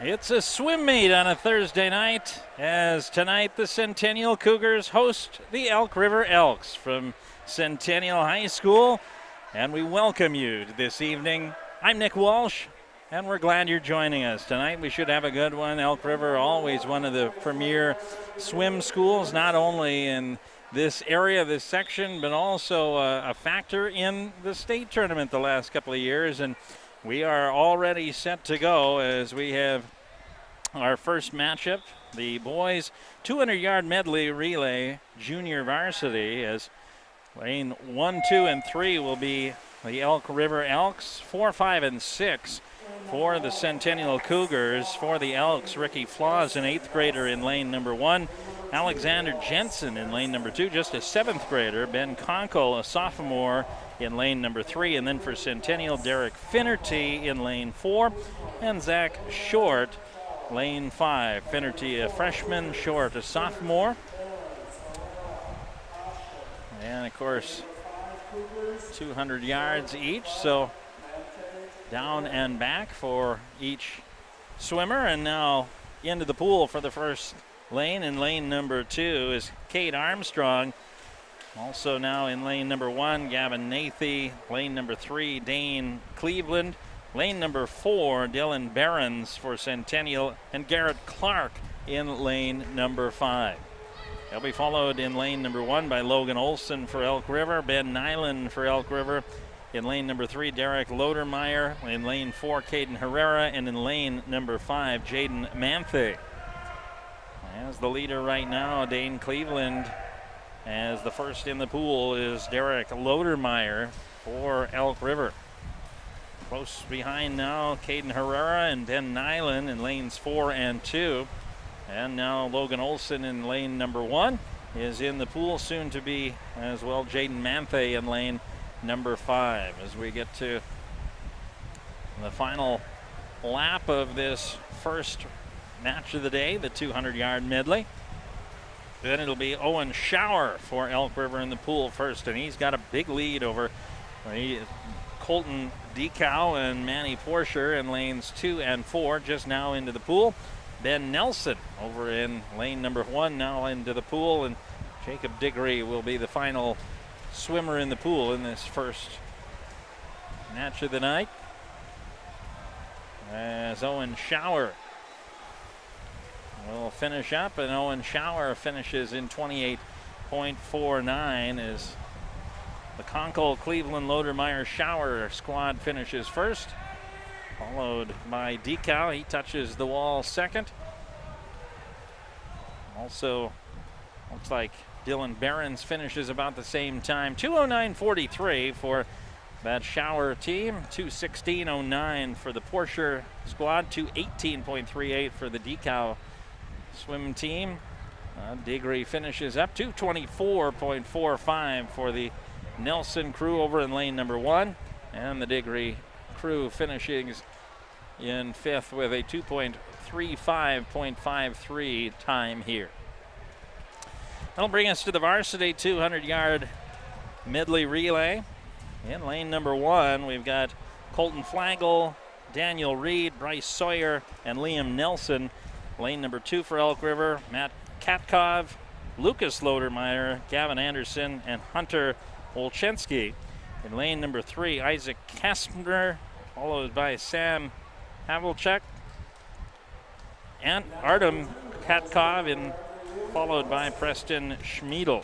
It's a swim meet on a Thursday night, as tonight the Centennial Cougars host the Elk River Elks from Centennial High School, and we welcome you this evening. I'm Nick Walsh, and we're glad you're joining us tonight. We should have a good one. Elk River, always one of the premier swim schools, not only in this area, this section, but also a factor in the state tournament the last couple of years. And we are already set to go as we have our first matchup, the boys 200-yard medley relay junior varsity, as lane 1, 2, and 3 will be the Elk River Elks. 4, 5, and 6 for the Centennial Cougars. For the Elks, Ricky Flaws, an 8th grader in lane number 1. Alexander Jensen in lane number 2, just a 7th grader. Ben Conkle, a sophomore, in lane number 3. And then for Centennial, Derek Finnerty in lane 4. And Zach Short, lane 5. Finnerty, a freshman, Short, a sophomore. And of course, 200 yards each, so down and back for each swimmer. And now into the pool for the first lane. In lane number 2 is Kate Armstrong. Also now in lane number 1, Gavin Nathy. Lane number 3, Dane Cleveland. Lane number 4, Dylan Behrens for Centennial, and Garrett Clark in lane number 5. They'll be followed in lane number 1 by Logan Olson for Elk River, Ben Nyland for Elk River. In lane number 3, Derek Lodermeyer. In lane 4, Caden Herrera. And in lane number 5, Jaden Manthe. As the leader right now, Dane Cleveland. As the first in the pool is Derek Lodermeyer for Elk River. Close behind now, Caden Herrera and Ben Nyland in lanes 4 and 2. And now Logan Olson in lane number 1 is in the pool, soon to be as well Jaden Manthe in lane number 5. As we get to the final lap of this first match of the day, the 200-yard medley. Then it'll be Owen Schauer for Elk River in the pool first, and he's got a big lead over Colton Decow and Manny Porscher in lanes 2 and 4, just now into the pool. Ben Nelson over in lane number 1 now into the pool, and Jacob Diggory will be the final swimmer in the pool in this first match of the night, as Owen Schauer will finish up, and Owen Schauer finishes in 28.49 as the Conkle, Cleveland, Lodermeyer, Schauer squad finishes first, followed by Decow. He touches the wall second. Also, looks like Dylan Behrens finishes about the same time. 2:09.43 for that Schauer team. 2:16.09 for the Porsche squad. 2:18.38 for the Decow swim team. Diggory finishes up. 2:24.45 for the Nelson crew over in lane number 1. And the Diggory crew finishing in 5th with a 2:35.53 time here. That'll bring us to the varsity 200-yard medley relay. In lane number 1, we've got Colton Flagel, Daniel Reed, Bryce Sawyer, and Liam Nelson. Lane number 2 for Elk River, Matt Katkov, Lucas Lodermeyer, Gavin Anderson, and Hunter Olchensky. In lane number 3, Isaac Kastner, followed by Sam Havlicek and Artem Katkov, followed by Preston Schmiedel.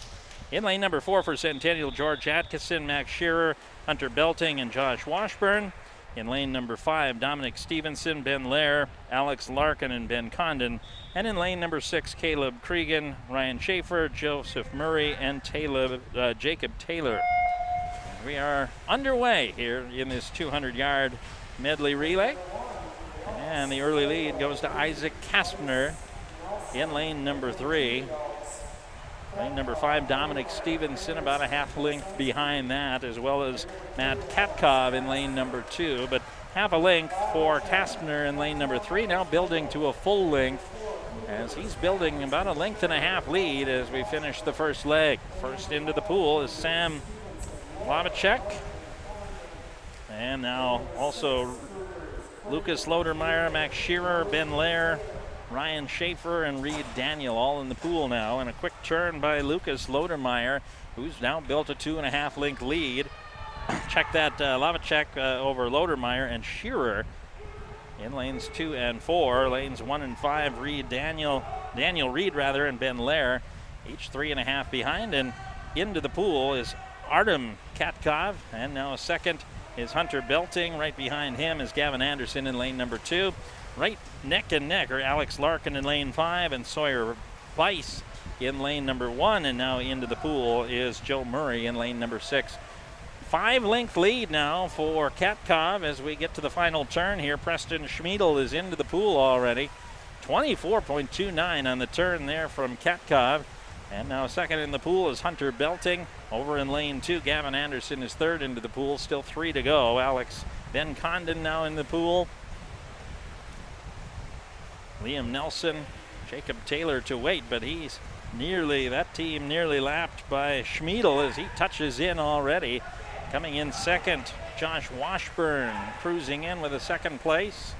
In lane number 4 for Centennial, George Atkinson, Max Shearer, Hunter Belting, and Josh Washburn. In lane number 5, Dominic Stevenson, Ben Lair, Alex Larkin, and Ben Condon. And in lane number 6, Caleb Cregan, Ryan Schaefer, Joseph Murray, and Jacob Taylor. We are underway here in this 200-yard medley relay. And the early lead goes to Isaac Kastner in lane number 3. Lane number 5, Dominic Stevenson, about a half length behind that, as well as Matt Katkov in lane number 2. But half a length for Kastner in lane number 3, now building to a full length, as he's building about a length and a half lead as we finish the first leg. First into the pool is Sam Lavacek. And now also Lucas Lodermeyer, Max Shearer, Ben Lair, Ryan Schaefer, and Reed Daniel all in the pool now. And a quick turn by Lucas Lodermeyer, who's now built a 2.5 length lead. Check that Lavacek over Lodermeyer and Shearer in lanes 2 and 4. Lanes 1 and 5, Daniel Reed and Ben Lair, each 3.5 behind. And into the pool is Artem Katkov, and now second is Hunter Belting. Right behind him is Gavin Anderson in lane number 2. Right neck and neck are Alex Larkin in lane 5 and Sawyer Bice in lane number 1. And now into the pool is Joe Murray in lane number 6. 5-length lead now for Katkov as we get to the final turn here. Preston Schmiedel is into the pool already. 24.29 on the turn there from Katkov. And now second in the pool is Hunter Belting. Over in lane 2, Gavin Anderson is third into the pool. Still 3 to go. Ben Condon now in the pool. Liam Nelson, Jacob Taylor to wait, but that team nearly lapped by Schmiedel as he touches in already. Coming in second, Josh Washburn cruising in with a second place.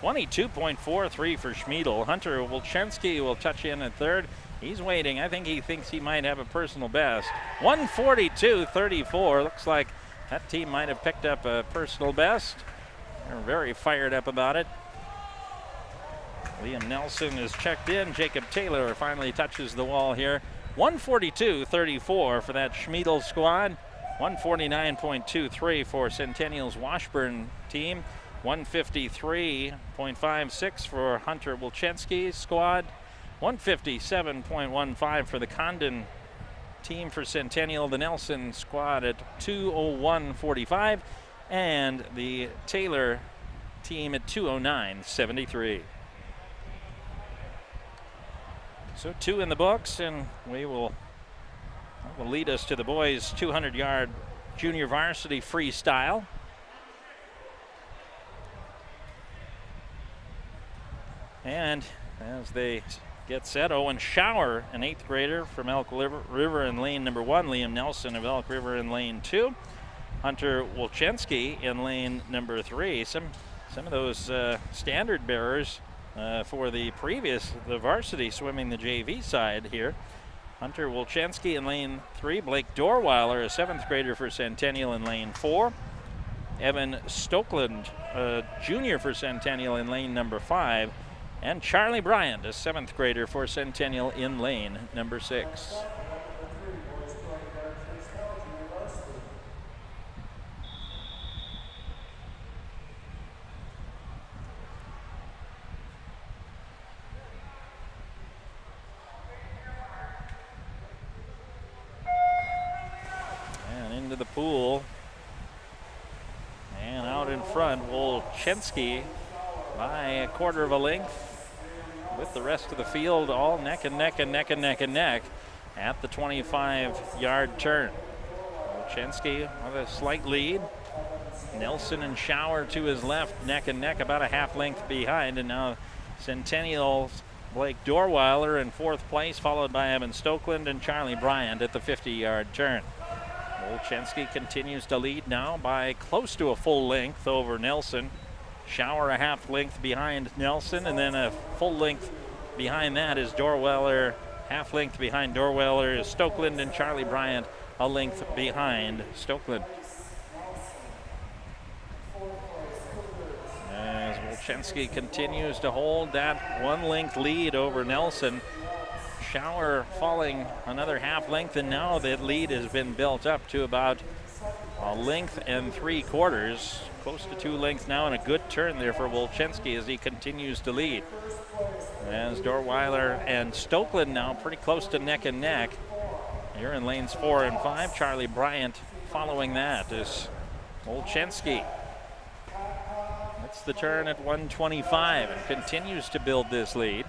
22.43 for Schmiedel. Hunter Wolczynski will touch in at third. He's waiting. I think he thinks he might have a personal best. 142.34. Looks like that team might have picked up a personal best. They're very fired up about it. Liam Nelson is checked in. Jacob Taylor finally touches the wall here. 142.34 for that Schmiedel squad. 149.23 for Centennial's Washburn team. 153.56 for Hunter Wolczynski's squad. 157.15 for the Condon team for Centennial. The Nelson squad at 201.45. And the Taylor team at 209.73. So 2 in the books, and that will lead us to the boys' 200-yard junior varsity freestyle. And as they get set, Owen Schauer, an 8th grader from Elk River in lane number 1. Liam Nelson of Elk River in lane 2. Hunter Wolczynski in lane number 3. Some of those standard bearers for the varsity swimming the JV side here. Hunter Wolczynski in lane 3. Blake Dorweiler, a 7th grader for Centennial in lane 4. Evan Stokeland, a junior for Centennial in lane number 5. And Charlie Bryant, a 7th grader for Centennial in lane number 6. And into the pool. And out in front, Wolczynski by a quarter of a length, with the rest of the field all neck and neck and neck and neck and neck at the 25-yard turn. Wolczynski with a slight lead. Nelson and Schauer to his left, neck and neck, about a half length behind. And now Centennial's Blake Dorweiler in 4th place, followed by Evan Stokeland and Charlie Bryant at the 50-yard turn. Wolczynski continues to lead now by close to a full length over Nelson. Schauer a half length behind Nelson, and then a full length behind that is Dorweiler. Half length behind Dorweiler is Stokeland, and Charlie Bryant a length behind Stokeland. As Wolczynski continues to hold that 1 length lead over Nelson. Schauer falling another half length, and now that lead has been built up to about a length and 3/4. Close to 2 lengths now, and a good turn there for Wolczynski as he continues to lead. As Dorweiler and Stokeland now pretty close to neck and neck. Here in lanes 4 and 5, Charlie Bryant following that is Wolczynski. That's the turn at 125 and continues to build this lead.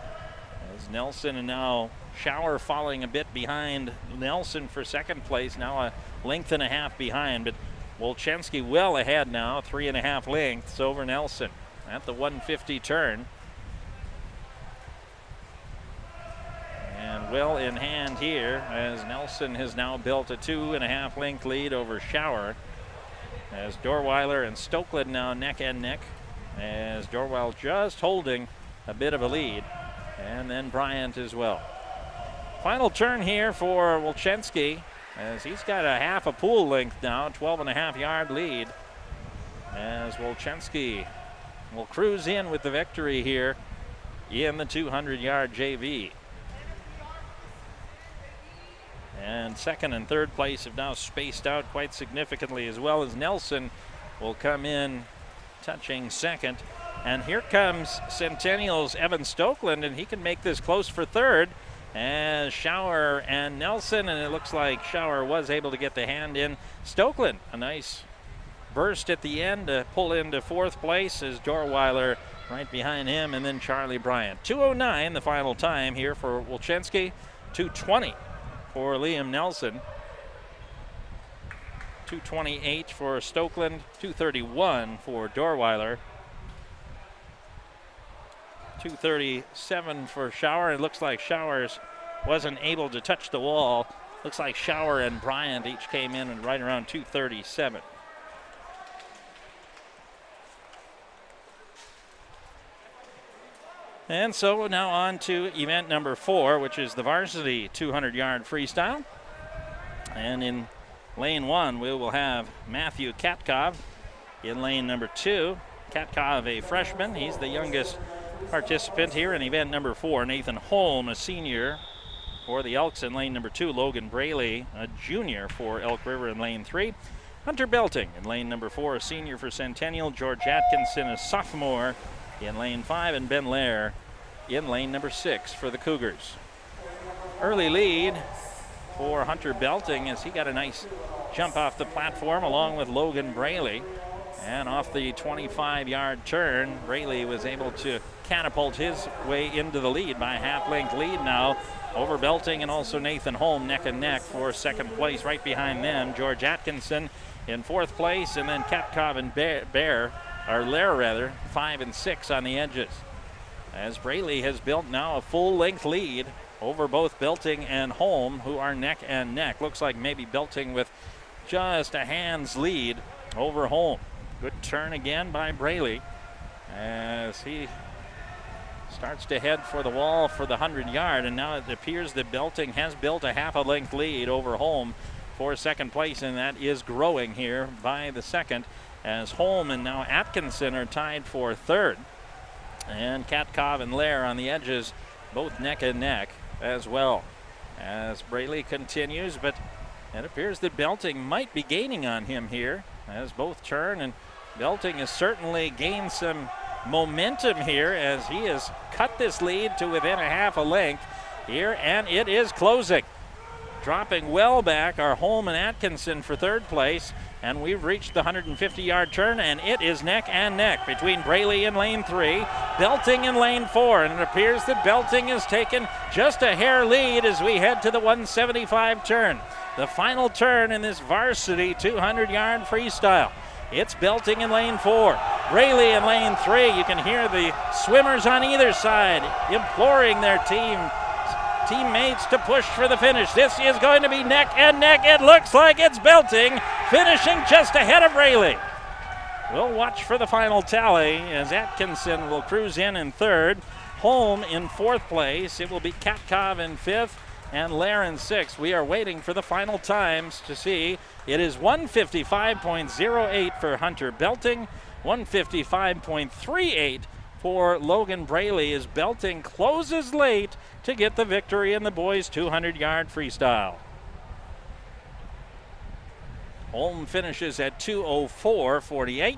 As Nelson and now Schauer falling a bit behind Nelson for 2nd place, now a length and a half behind, but Wolczynski well ahead now, 3.5 lengths over Nelson at the 150 turn. And well in hand here as Nelson has now built a 2.5 length lead over Schauer. As Dorweiler and Stokeland now neck and neck as Dorwell just holding a bit of a lead, and then Bryant as well. Final turn here for Wolchenski, as he's got a half a pool length now, 12.5-yard lead, as Wolchenski will cruise in with the victory here in the 200-yard JV. And second and third place have now spaced out quite significantly, as well as Nelson will come in touching second. And here comes Centennial's Evan Stokeland, and he can make this close for third as Schauer and Nelson, and it looks like Schauer was able to get the hand in. Stokeland, a nice burst at the end to pull into fourth place as Dorweiler right behind him, and then Charlie Bryant. 2:09 the final time here for Wolchenski, 2:20 for Liam Nelson, 2:28 for Stokeland, 2:31 for Dorweiler, 2:37 for Schauer. It looks like Schauer's wasn't able to touch the wall. Looks like Schauer and Bryant each came in right around 2:37. And so now on to event number 4, which is the varsity 200-yard freestyle. And in lane 1, we will have Matthew Katkov. In lane number 2, Katkov, a freshman. He's the youngest participant here in event number 4. Nathan Holm, a senior for the Elks in lane number 2. Logan Braley, a junior for Elk River in lane 3. Hunter Belting in lane number 4, a senior for Centennial. George Atkinson, a sophomore in lane 5, and Ben Lair in lane number 6 for the Cougars. Early lead for Hunter Belting as he got a nice jump off the platform along with Logan Braley. And off the 25-yard turn, Braley was able to catapult his way into the lead by a half-length lead now over Belting and also Nathan Holm neck and neck for second place. Right behind them, George Atkinson in fourth place, and then Katkov and Lair 5 and 6 on the edges. As Braley has built now a full-length lead over both Belting and Holm, who are neck and neck. Looks like maybe Belting with just a hand's lead over Holm. Good turn again by Braley as he starts to head for the wall for the 100-yard, and now it appears that Belting has built a half a length lead over Holm for second place, and that is growing here by the second as Holm and now Atkinson are tied for third. And Katkov and Lair on the edges, both neck and neck as well. As Braley continues, but it appears that Belting might be gaining on him here as both turn, and Belting has certainly gained some momentum here as he has cut this lead to within a half a length here, and it is closing. Dropping well back are Holm and Atkinson for third place, and we've reached the 150-yard turn, and it is neck and neck between Braley in lane 3, Belting in lane 4, and it appears that Belting has taken just a hair lead as we head to the 175 turn. The final turn in this varsity 200-yard freestyle. It's Belting in lane 4, Braley in lane 3. You can hear the swimmers on either side imploring their teammates to push for the finish. This is going to be neck and neck. It looks like it's Belting finishing just ahead of Braley. We'll watch for the final tally as Atkinson will cruise in third, Holm in fourth place. It will be Katkov in fifth and Lair in sixth. We are waiting for the final times to see. It is 155.08 for Hunter Belting, 155.38 for Logan Braley as Belting closes late to get the victory in the boys 200-yard freestyle. Holm finishes at 2:04.48.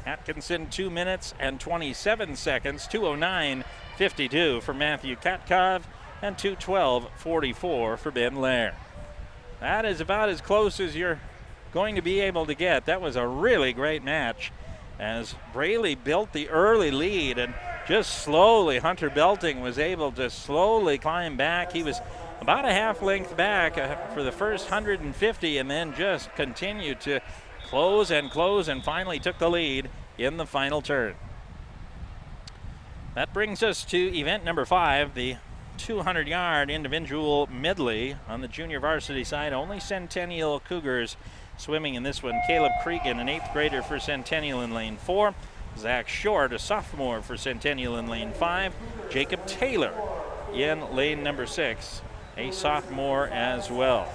Atkinson 2 minutes and 27 seconds, 2:09.52 for Matthew Katkov and 2:12.44 for Ben Lair. That is about as close as you're going to be able to get. That was a really great match as Braley built the early lead, and just slowly Hunter Belting was able to slowly climb back. He was about a half length back for the first 150 and then just continued to close and finally took the lead in the final turn. That brings us to event number 5, the 200-yard individual medley on the junior varsity side. Only Centennial Cougars swimming in this one. Caleb Cregan, an 8th grader for Centennial in lane 4. Zach Short, a sophomore for Centennial in lane 5. Jacob Taylor in lane number 6, a sophomore as well.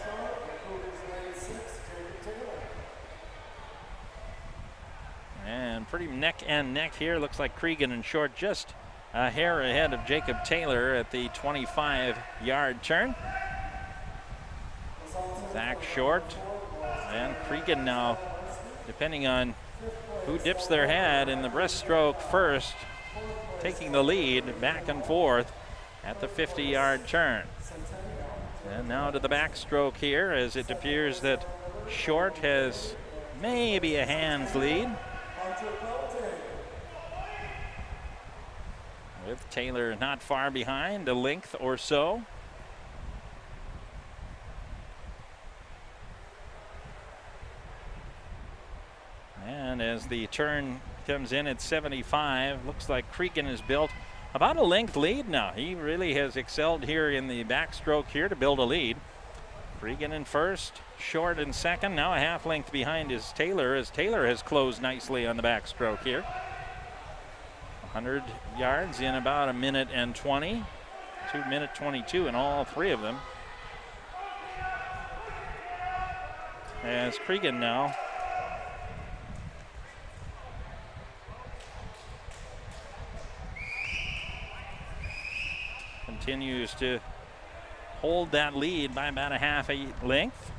And pretty neck and neck here. Looks like Cregan and Short just a hair ahead of Jacob Taylor at the 25-yard turn. Zach Short and Cregan now, depending on who dips their head in the breaststroke first, taking the lead back and forth at the 50-yard turn. And now to the backstroke here, as it appears that Short has maybe a hand's lead, with Taylor not far behind, a length or so. And as the turn comes in at 75, looks like Cregan has built about a length lead now. He really has excelled here in the backstroke here to build a lead. Cregan in first, Short in second, now a half length behind is Taylor, as Taylor has closed nicely on the backstroke here. 100 yards in about a minute and 20, 2-minute 22 in all three of them. As Cregan now continues to hold that lead by about a half a length.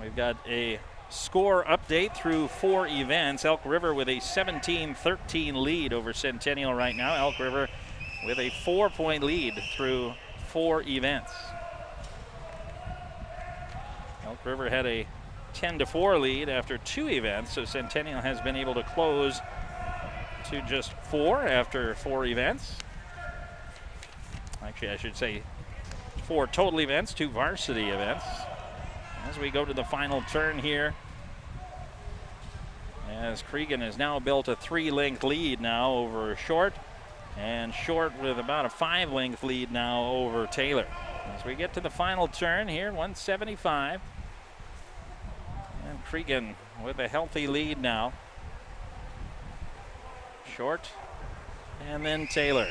We've got a score update through 4 events. Elk River with a 17-13 lead over Centennial right now. Elk River with a 4-point lead through 4 events. Elk River had a 10-4 lead after 2 events, so Centennial has been able to close to just 4 after 4 events. Actually, I should say 4 total events, 2 varsity events. As we go to the final turn here, as Cregan has now built a 3-length lead now over Short, and Short with about a 5-length lead now over Taylor. As we get to the final turn here, 175, and Cregan with a healthy lead now. Short, and then Taylor.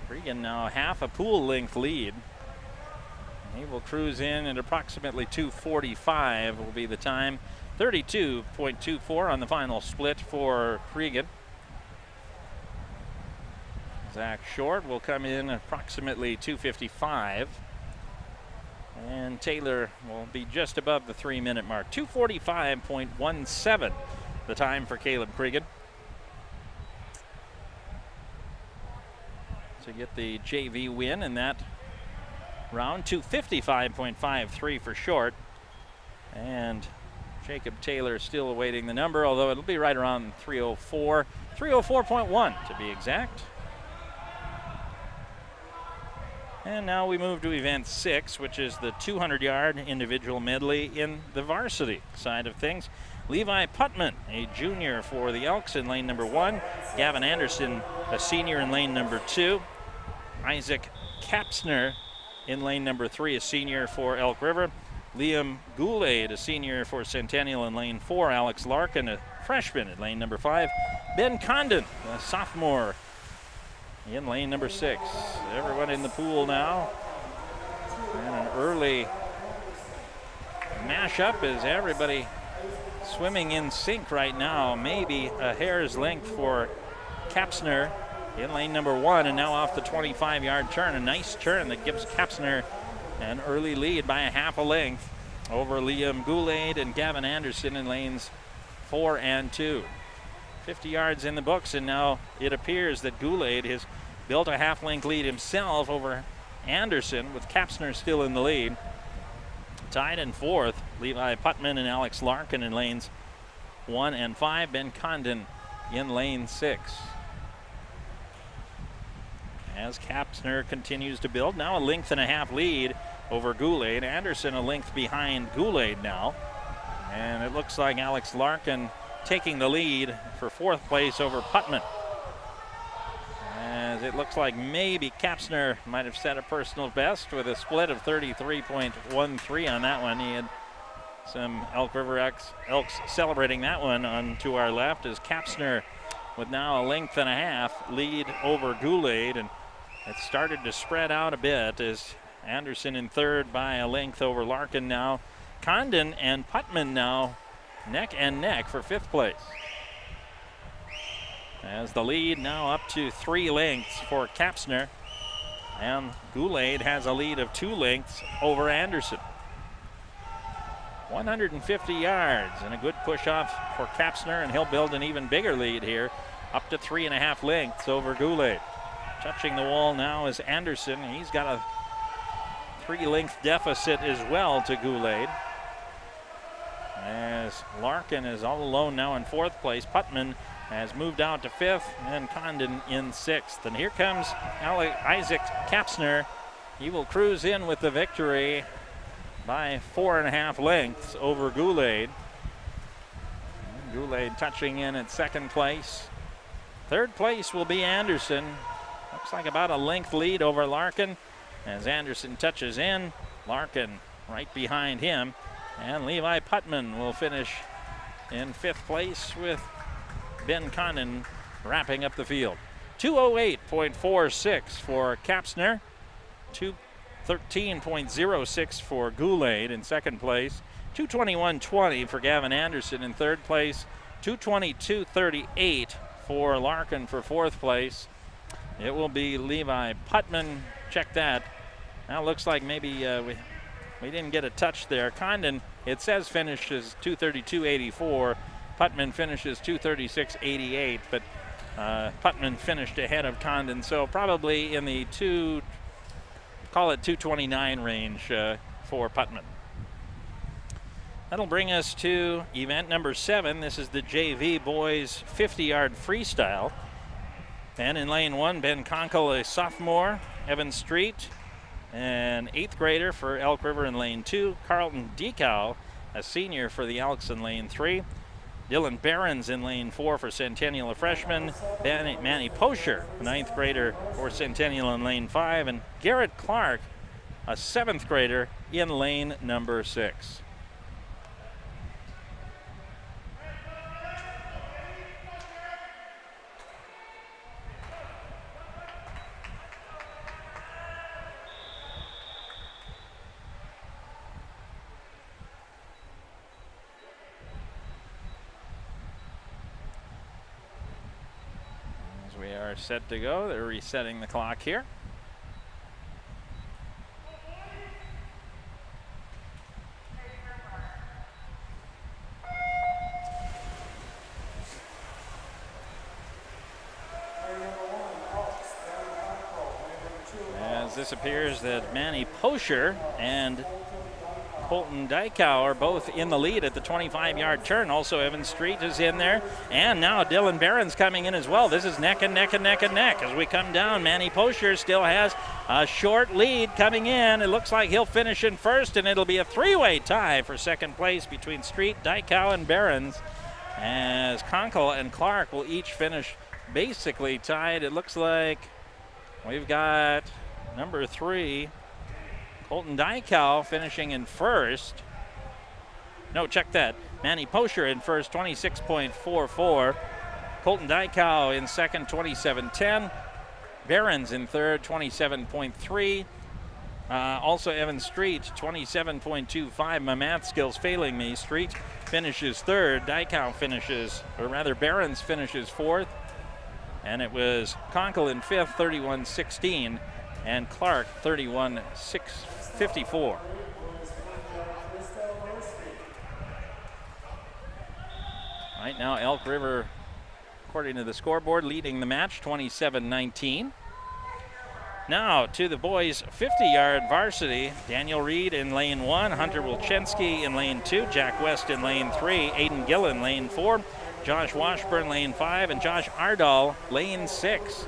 Cregan now half a pool length lead. He will cruise in at approximately 2:45 will be the time. 32.24 on the final split for Cregan. Zach Short will come in approximately 2:55. And Taylor will be just above the 3-minute mark. 2:45.17 the time for Caleb Cregan. To get the JV win in that round. 2:55.53 for Short. And Jacob Taylor still awaiting the number, although it'll be right around 3:04. 3:04.1 to be exact. And now we move to event 6, which is the 200-yard individual medley in the varsity side of things. Levi Putman, a junior for the Elks in lane number 1. Gavin Anderson, a senior in lane number 2. Isaac Kapsner in lane number 3, a senior for Elk River. Liam Goulet, a senior for Centennial in lane 4. Alex Larkin, a freshman in lane number 5. Ben Condon, a sophomore in lane number 6. Everyone in the pool now. And an early mashup is everybody swimming in sync right now. Maybe a hair's length for Kapsner in lane number 1, and now off the 25-yard turn. A nice turn that gives Kapsner an early lead by a half a length over Liam Goulet and Gavin Anderson in lanes 4 and 2. 50 yards in the books, and now it appears that Goulet has built a half-length lead himself over Anderson, with Kapsner still in the lead. Tied in 4th, Levi Putman and Alex Larkin in lanes 1 and 5. Ben Condon in lane 6. As Kapsner continues to build, now a length and a half lead over Goulet. Anderson a length behind Goulet now. And it looks like Alex Larkin taking the lead for 4th place over Putman. As it looks like maybe Kapsner might have set a personal best with a split of 33.13 on that one. He had Some Elk River Elks celebrating that one on to our left is Kapsner with now a length and a half lead over Goulet, and it started to spread out a bit as Anderson in third by a length over Larkin now. Condon and Putman now neck and neck for fifth place. As the lead now up to 3 lengths for Kapsner, and Goulet has a lead of 2 lengths over Anderson. 150 yards and a good push off for Kapsner, and he'll build an even bigger lead here, up to 3.5 lengths over Goulet. Touching the wall now is Anderson. He's got a 3-length deficit as well to Goulet. As Larkin is all alone now in 4th place. Putman has moved out to 5th, and Condon in 6th. And here comes Isaac Kapsner. He will cruise in with the victory by 4.5 lengths over Goulet. Goulet touching in at 2nd place. 3rd place will be Anderson. Looks like about a length lead over Larkin. As Anderson touches in, Larkin right behind him. And Levi Putman will finish in 5th place with Ben Condon wrapping up the field. 2:08.46 for Kapsner. 2:13.06 for Goulet in 2nd place. 2:21.20 for Gavin Anderson in 3rd place. 2:22.38 for Larkin for 4th place. It will be Levi Putman. Check that. Now it looks like maybe we didn't get a touch there. Condon, it says finishes 2:32.84. Putman finishes 2:36.88, but Putman finished ahead of Condon, so probably in the call it 2:29 range for Putman. That'll bring us to event number 7. This is the JV boys 50-yard freestyle. And in lane 1, Ben Conkle, a sophomore. Evan Street, an 8th grader for Elk River in lane 2. Carlton Decow, a senior for the Elks in lane 3. Dylan Behrens in lane 4 for Centennial, a freshman. Manny Posher, a 9th grader for Centennial in lane 5. And Garrett Clark, a 7th grader in lane number 6. We are set to go. They're resetting the clock here. As this appears that Manny Posher and Colton Dykow are both in the lead at the 25-yard turn. Also, Evan Street is in there. And now Dylan Barron's coming in as well. This is neck and neck and neck and neck. As we come down, Manny Posher still has a short lead coming in. It looks like he'll finish in first, and it'll be a 3-way tie for 2nd place between Street, Dykow, and Barron's. As Conkle and Clark will each finish basically tied. It looks like we've got number 3, Colton Dykow finishing in first. No, check that. Manny Posher in first, 26.44. Colton Dykow in second, 27.10. Barron's in third, 27.3. Also Evan Street, 27.25. My math skills failing me. Street finishes third. Dykow finishes, or rather Barron's finishes fourth. And it was Conkle in fifth, 31.16. And Clark, 31.54. Right now, Elk River, according to the scoreboard, leading the match, 27-19. Now to the boys' 50-yard varsity. Daniel Reed in lane 1, Hunter Wilczynski in lane 2, Jack West in lane 3, Aiden Gillen lane 4, Josh Washburn lane 5, and Josh Ardall lane 6.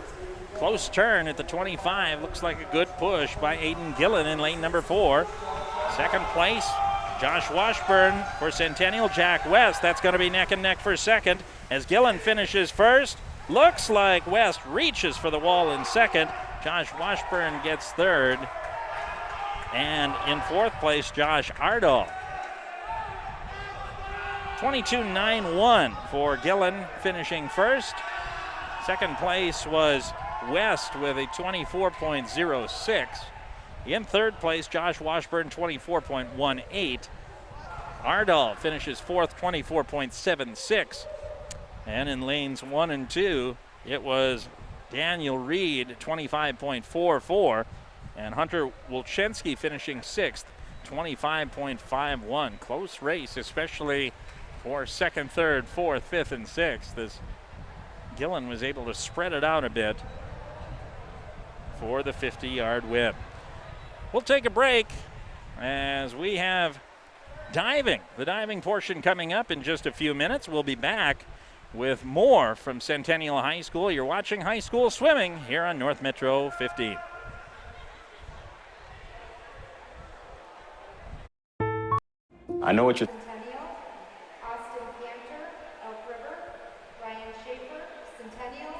Close turn at the 25. Looks like a good push by Aiden Gillen in lane number 4. Second place, Josh Washburn for Centennial. Jack West, that's going to be neck and neck for second. As Gillen finishes first, looks like West reaches for the wall in second. Josh Washburn gets third. And in fourth place, Josh Ardall. 22.91 for Gillen, finishing first. Second place was West with a 24.06. In third place, Josh Washburn, 24.18. Ardal finishes fourth, 24.76. And in lanes 1 and 2, it was Daniel Reed, 25.44. And Hunter Wolczynski finishing sixth, 25.51. Close race, especially for second, third, fourth, fifth, and sixth, as Gillen was able to spread it out a bit for the 50-yard win. We'll take a break as we have diving, the diving portion coming up in just a few minutes. We'll be back with more from Centennial High School. You're watching High School Swimming here on North Metro 15. I know what you're... Centennial, Austin Cantor, Elk River, Ryan Schaefer, Centennial,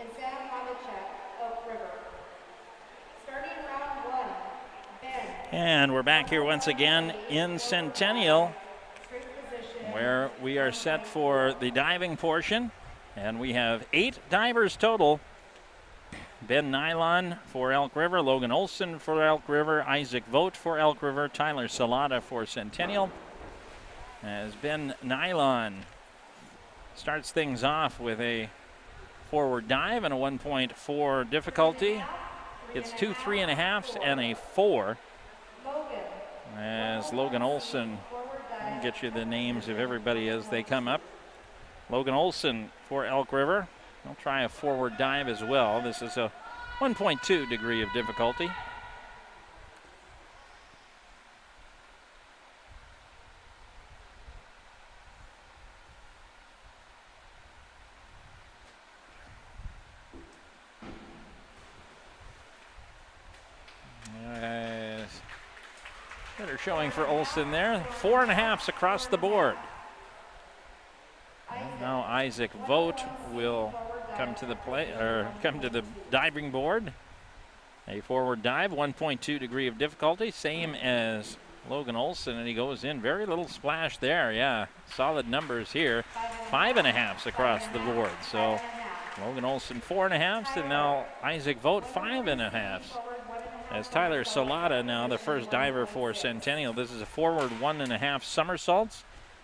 and Sam Havlicek, Elk River. Starting round 1, Ben. And we're back here once again in Centennial, where we are set for the diving portion. And we have 8 divers total. Ben Nylon for Elk River, Logan Olson for Elk River, Isaac Vogt for Elk River, Tyler Salata for Centennial. As Ben Nylon starts things off with a forward dive and a 1.4 difficulty. It's 2 3.5s and a 4. As Logan Olson, I'll get you the names of everybody as they come up. Logan Olson for Elk River. I'll try a forward dive as well. This is a 1.2 degree of difficulty. Better showing for Olson there. 4.5s across the board. And now Isaac Vogt will come to the diving board. A forward dive, 1.2 degree of difficulty, same as Logan Olson, and he goes in. Very little splash there, yeah. Solid numbers here. 5.5s across the board. So Logan Olson 4.5s, and now Isaac Vogt 5.5s. As Tyler Salata now the first diver for Centennial. This is a forward 1.5 somersaults.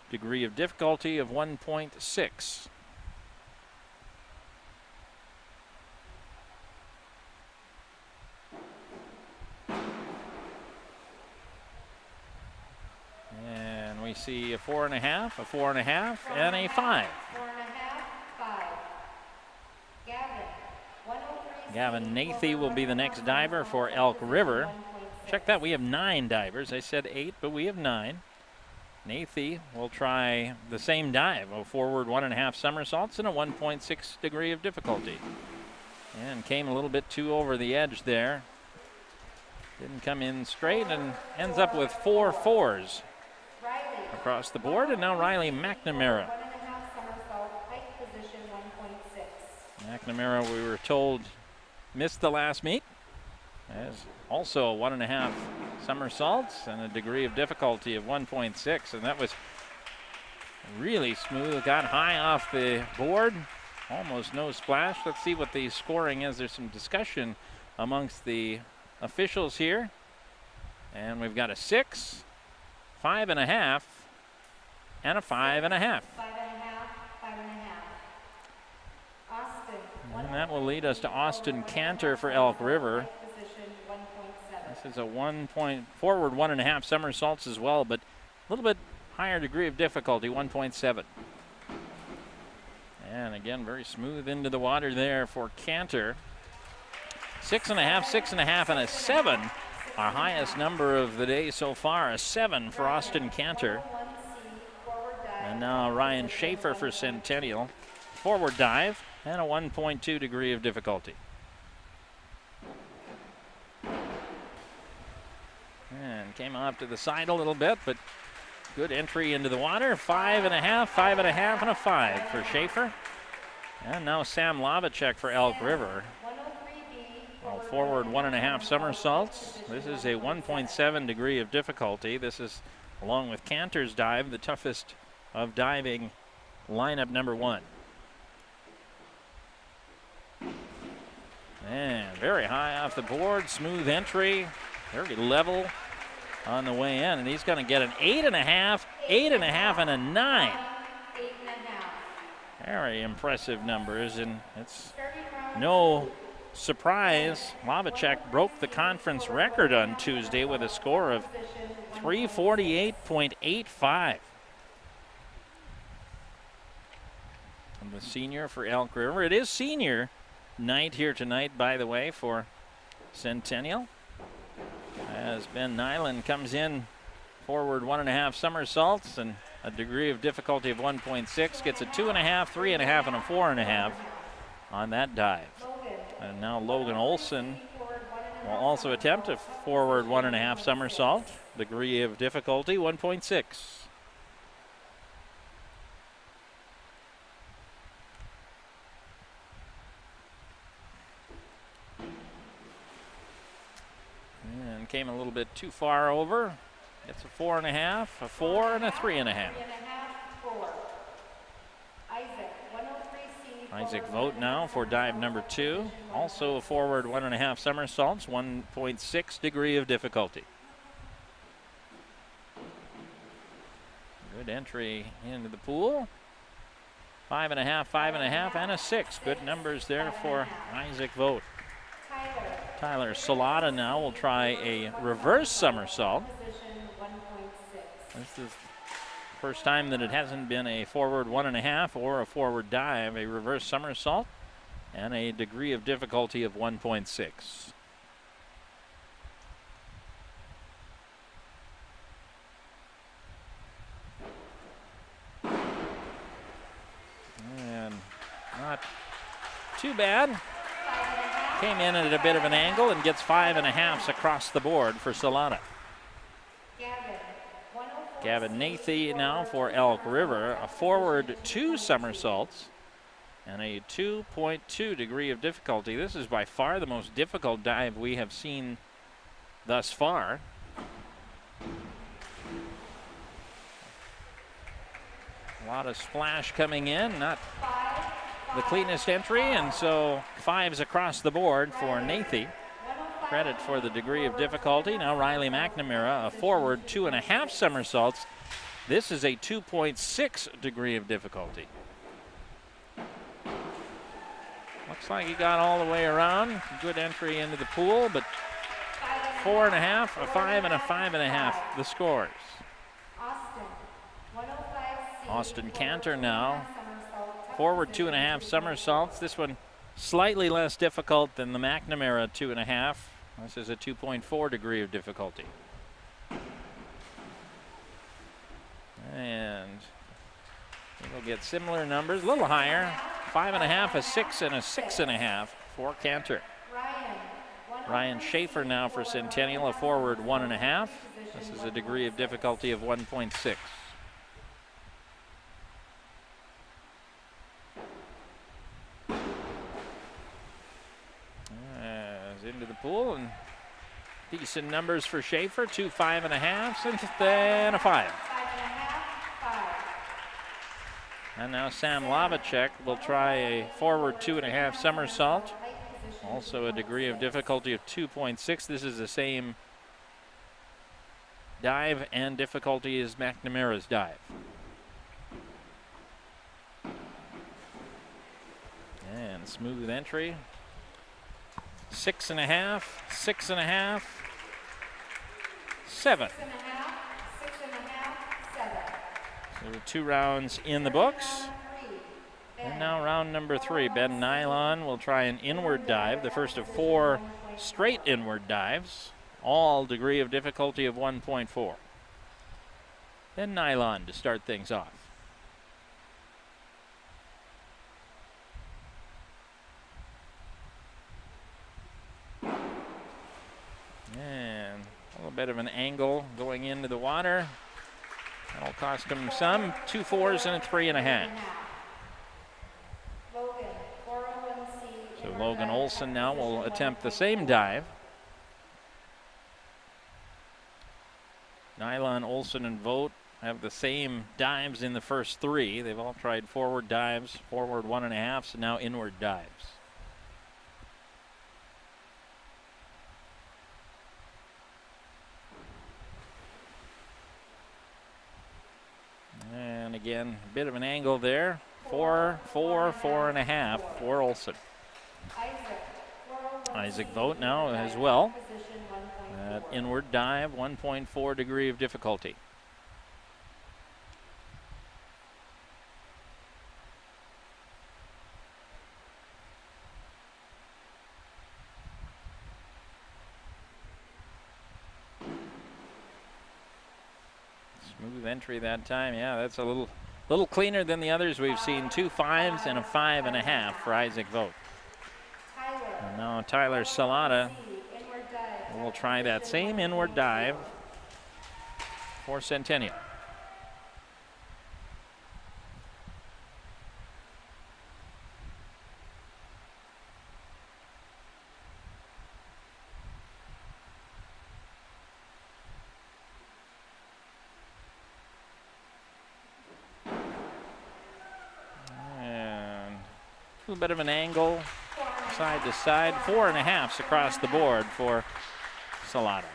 Degree of difficulty of 1.6. And we see a 4.5, a 4.5, and a 5. 4.5, 5. Gavin Nathy will be the next diver for Elk River. Check that, we have 9 divers. I said 8, but we have 9. Nathy will try the same dive, a forward 1.5 somersaults and a 1.6 degree of difficulty. And came a little bit too over the edge there. Didn't come in straight and ends up with 4 4s across the board. And now Riley McNamara. McNamara, we were told, missed the last meet. As also 1.5 somersaults and a degree of difficulty of 1.6, and that was really smooth. Got high off the board, almost no splash. Let's see what the scoring is. There's some discussion amongst the officials here, and we've got a 6, 5.5, and a 5.5. 5.5, 5.5. Austin. And that will lead us to Austin Cantor for Elk River. This is a forward 1.5 somersaults as well, but a little bit higher degree of difficulty, 1.7. And again, very smooth into the water there for Cantor. 6.5, 6.5, and a 7. Our highest number of the day so far, a 7 for Austin Cantor. And now Ryan Schaefer for Centennial. Forward dive and a 1.2 degree of difficulty. And came off to the side a little bit, but good entry into the water. 5.5, 5.5, and a 5 for Schaefer. And now Sam Lavacek for Elk River. Forward 1.5 somersaults. This is a 1.7 degree of difficulty. This is, along with Cantor's dive, the toughest of diving lineup number 1. And very high off the board, smooth entry, very level on the way in, and he's going to get an 8.5, 8.5, and a 9. 8.5. Very impressive numbers, and it's no surprise. Slavicek broke the conference record on Tuesday with a score of 348.85. And the senior for Elk River. It is senior night here tonight, by the way, for Centennial. As Ben Nyland comes in forward 1.5 somersaults and a degree of difficulty of 1.6, gets a 2.5, 3.5, and a 4.5 on that dive. And now Logan Olson will also attempt a forward 1.5 somersault, degree of difficulty 1.6. And came a little bit too far over. Gets a 4.5, a 4, and a 3.5. Isaac Vogt now for dive number 2. Also a forward 1.5 somersaults, 1.6 degree of difficulty. Good entry into the pool. 5.5, 5.5, and a 6. Good numbers there for Isaac Vogt. Tyler Salata now will try a reverse somersault. This is the first time that it hasn't been a forward 1.5 or a forward dive, a reverse somersault, and a degree of difficulty of 1.6. And not too bad. Came in at a bit of an angle and gets 5.5s across the board for Salata. Gavin Nathy now for Elk River, a forward 2 somersaults and a 2.2 degree of difficulty. This is by far the most difficult dive we have seen thus far. A lot of splash coming in, not the cleanest entry, and so 5s across the board for Nathy. Credit for the degree of difficulty. Now Riley McNamara, a forward 2.5 somersaults. This is a 2.6 degree of difficulty. Looks like he got all the way around. Good entry into the pool, but 4.5, a 5, and a 5.5, the scores. Austin Cantor now, forward 2.5 somersaults. This one slightly less difficult than the McNamara 2.5. This is a 2.4 degree of difficulty. And we'll get similar numbers, a little higher. 5.5, a 6, and a 6.5 for Cantor. Ryan Schaefer now for Centennial, a forward 1.5. This is a degree of difficulty of 1.6. Into the pool, and decent numbers for Schaefer, 2 5.5s, and then a 5. And now Sam Lavicek will try a forward 2.5 somersault, also a degree of difficulty of 2.6. This is the same dive and difficulty as McNamara's dive. And smooth entry. 6.5, 6.5, 7. 6.5, 6.5, 7. So 2 rounds in the books. And now round number 3. Ben Nylon will try an inward dive, the first of 4 straight inward dives, all degree of difficulty of 1.4. Ben Nylon to start things off. And a little bit of an angle going into the water. That'll cost him some. 2 4s and a 3.5. So Logan Olson now will attempt the same dive. Nylon, Olson, and Vogt have the same dives in the first three. They've all tried forward dives, forward 1.5s, and now inward dives. And again, a bit of an angle there. 4, 4, 4.5 for Olsen. Isaac Vogt now as well. That inward dive, 1.4 degree of difficulty. Smooth entry that time. Yeah, that's a little cleaner than the others we've seen. 2 5s and a 5.5 for Isaac Vogt. And now Tyler Salata will try that same inward dive for Centennial. And a little bit of an angle. Side to side, 4.5s across the board for Salata.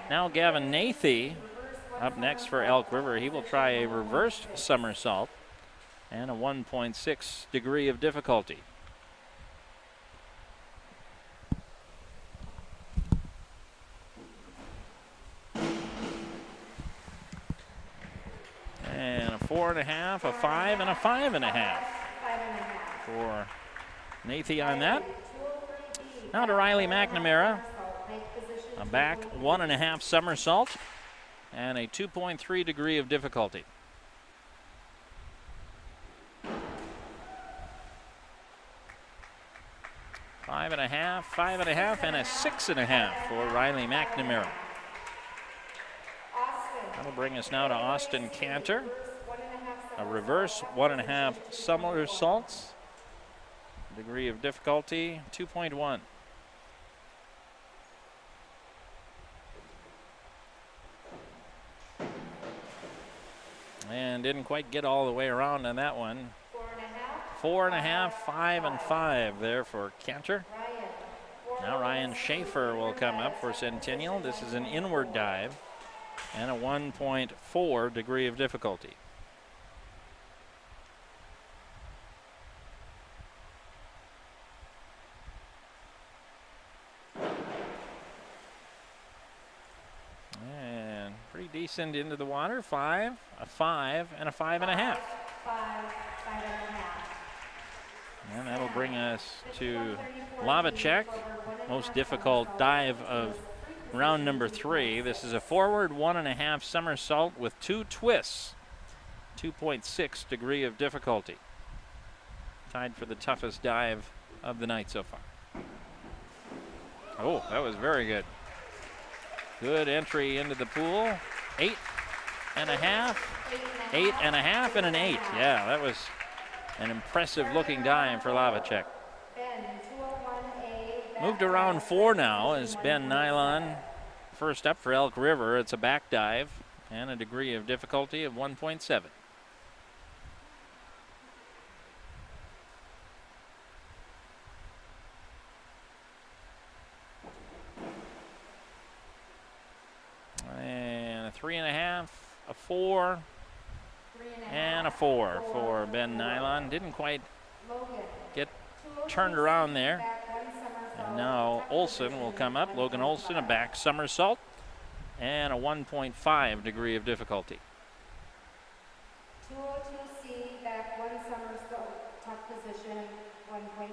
Now Gavin Nathy up next for Elk River. He will try a reversed somersault and a 1.6 degree of difficulty. And a 4.5, a 5, and a 5.5 for Nathy on that. Now to Riley McNamara. A back 1.5 somersault and a 2.3 degree of difficulty. Five and a half, and a 6.5 for Riley McNamara. That'll bring us now to Austin Cantor. A reverse 1.5 somersaults. Degree of difficulty, 2.1. And didn't quite get all the way around on that one. 4.5, 5, and 5 there for Cantor. Now Ryan Schaefer will come up for Centennial. This is an inward dive and a 1.4 degree of difficulty. Decent into the water, 5, a 5, and a 5.5. 5.5. And that'll bring us to Lavacek, most difficult dive of round number 3. This is a forward 1.5 somersault with 2 twists, 2.6 degree of difficulty. Tied for the toughest dive of the night so far. Oh, that was very good. Good entry into the pool. 8.5, 8.5, and an 8. Yeah, that was an impressive looking dive for Lavacek. Moved around 4 now as Ben Nylon first up for Elk River. It's a back dive and a degree of difficulty of 1.7. And a 3.5, a 4, and a 4 for Ben Nylon. Didn't quite get turned around there. And now Olsen will come up. Logan Olsen, a back somersault and a 1.5 degree of difficulty. 202C, back 1 somersault, top position, 1.5.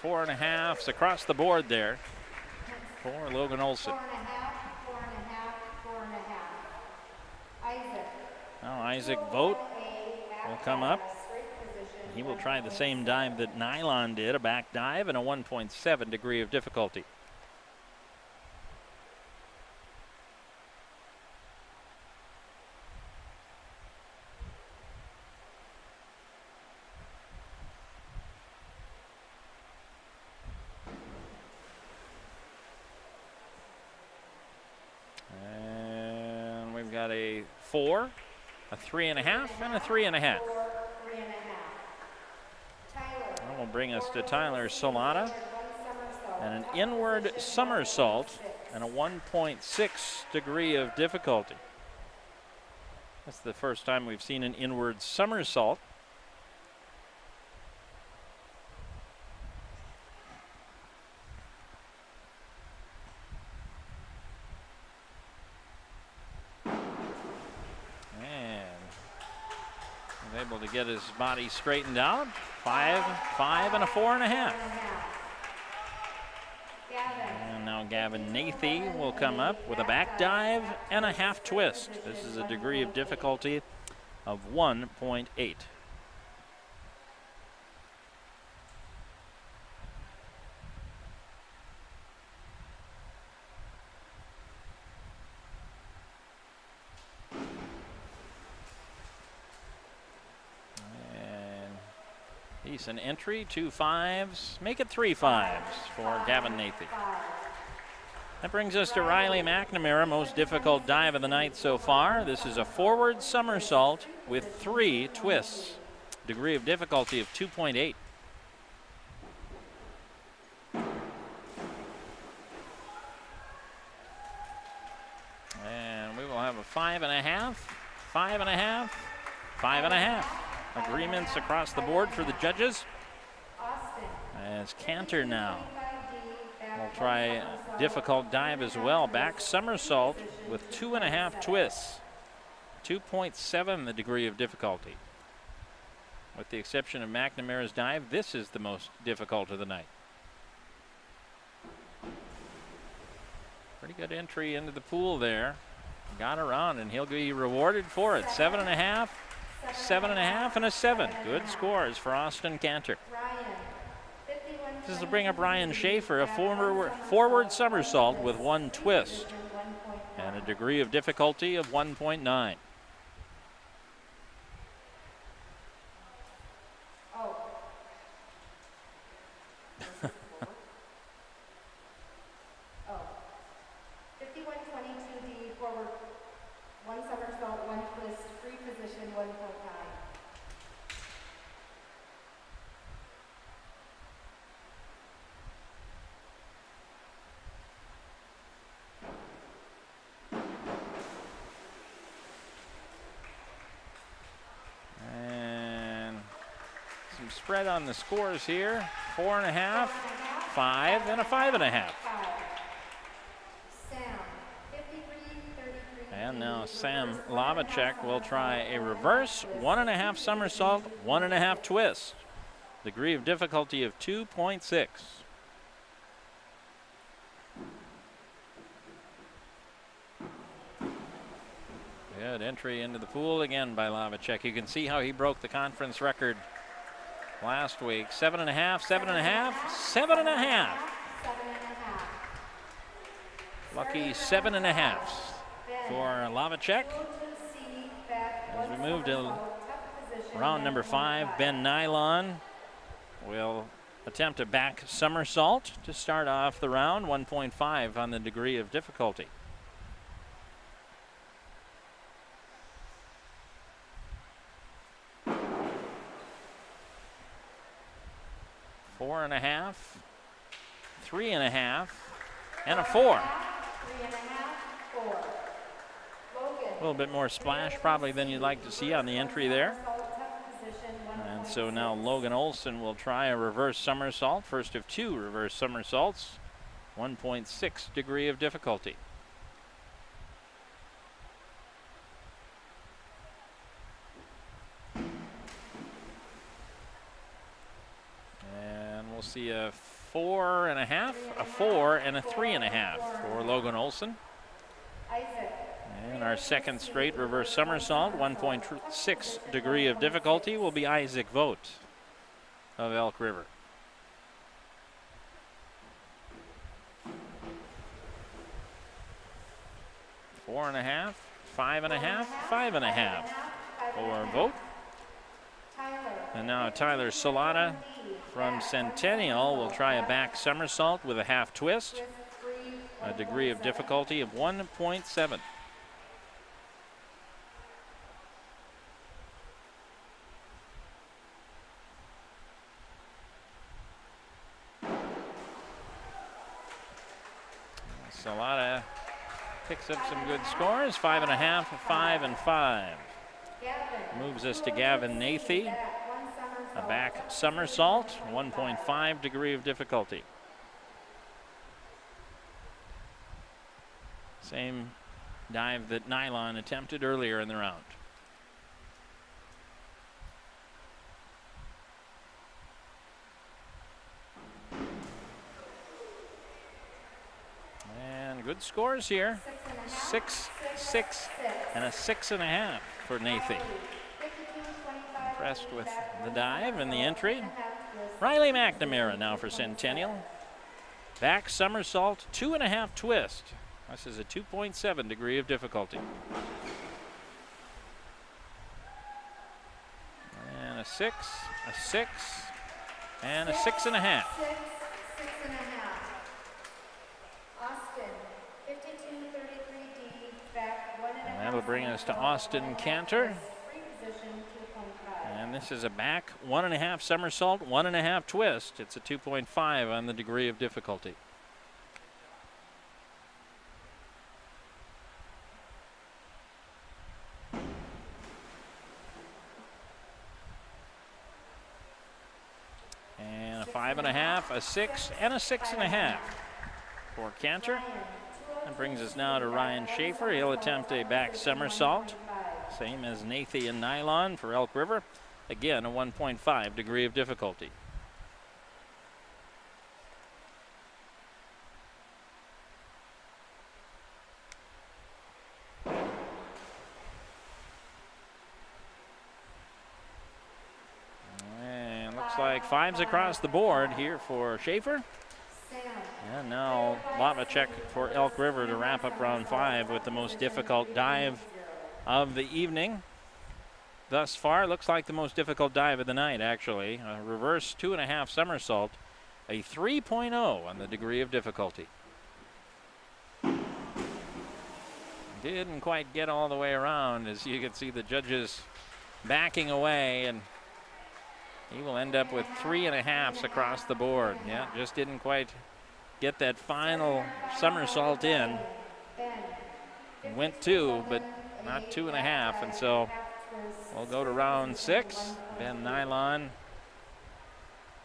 Four and a halves across the board there for Logan Olsen. 4.5, 4.5, 4.5. Isaac. Now Isaac Vogt will come up. He will try the same dive that Nylon did, a back dive, and a 1.7 degree of difficulty. And we've got a 4, a 3.5, and a 3.5. That will bring us to Tyler Solana. And an inward somersault and a 1.6 degree of difficulty. That's the first time we've seen an inward somersault. And he's able to get his body straightened out. 5, 5, and a 4.5. And now Gavin Nathy will come up with a back dive and a half twist. This is a degree of difficulty of 1.8. Decent entry, 2 5s, make it 3 5s for Gavin Nathy. That brings us to Riley McNamara, most difficult dive of the night so far. This is a forward somersault with 3 twists, degree of difficulty of 2.8. And we will have a 5.5, 5.5, 5.5. Agreements across the board for the judges. As Cantor now will try a difficult dive as well. Back somersault with 2.5 twists. 2.7 the degree of difficulty. With the exception of McNamara's dive, this is the most difficult of the night. Pretty good entry into the pool there. Got around and he'll be rewarded for it. 7.5. 7.5 and a 7. Good scores for Austin Cantor. This is to bring up Ryan Schaefer, a forward somersault with 1 twist and a degree of difficulty of 1.9. Spread on the scores here. 4.5, 5, and a 5.5. And now Sam Lavacek will try a reverse 1.5 somersault, 1.5 twist. Degree of difficulty of 2.6. Good entry into the pool again by Lavacek. You can see how he broke the conference record last week. 7.5, 7.5, 7.5. Lucky 7.5 for Lavacek. As we move to round number 5, Ben Nylon will attempt a back somersault to start off the round. 1.5 on the degree of difficulty. Four and a half, 3.5, and a 4. A little bit more splash probably than you'd like to see on the entry there. And so now Logan Olson will try a reverse somersault, first of 2 reverse somersaults, 1.6 degree of difficulty. See a 4.5, a 4, and a 3.5 for Logan Olson. And our second straight reverse somersault, 1.6 degree of difficulty, will be Isaac Vogt. of Elk River. Four and a half, 5.5, 5.5 for Vogt. And now Tyler Salata from Centennial will try a back somersault with a half twist, a degree of difficulty of 1.7. Salata picks up some good scores, 5.5, 5 and 5. Moves us to Gavin Nathy, a back somersault, 1.5 degree of difficulty. Same dive that Nylon attempted earlier in the round. And good scores here. 6, 6, and a 6.5 for Nathy. Impressed with the dive and the entry. Riley McNamara now for Centennial. Back somersault, 2.5 twist. This is a 2.7 degree of difficulty. And a 6, and a 6.5. 6.5. Austin, 52.33D, back 1.5. And that'll bring us to Austin Cantor. And this is a back 1.5 somersault, 1.5 twist. It's a 2.5 on the degree of difficulty. And a 5.5, a 6, and a 6.5 for Cantor. That brings us now to Ryan Schaefer. He'll attempt a back somersault, same as Nathy and Nylon for Elk River. Again, a 1.5 degree of difficulty. And looks like 5s across the board here for Schaefer. And now Lavacek for Elk River to wrap up round 5 with the most difficult dive of the evening. Thus far, looks like the most difficult dive of the night, actually. A reverse 2.5 somersault, a 3.0 on the degree of difficulty. Didn't quite get all the way around, as you can see the judges backing away, and he will end up with 3.5s across the board. Yeah, just didn't quite get that final somersault in. Went 2, but not 2.5, and so we'll go to round 6. Ben Nylon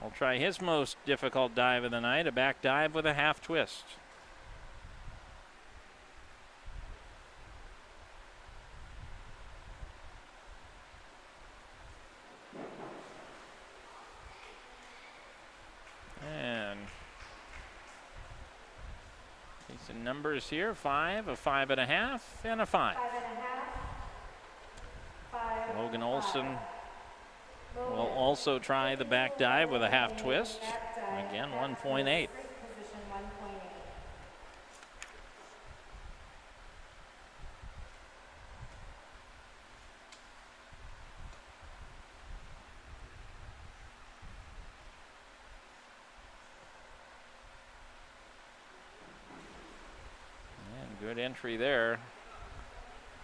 will try his most difficult dive of the night, a back dive with a half twist. And decent numbers here, 5, a 5.5, and a 5. Logan Olson will also try the back dive with a half twist. Again, 1.8. And good entry there,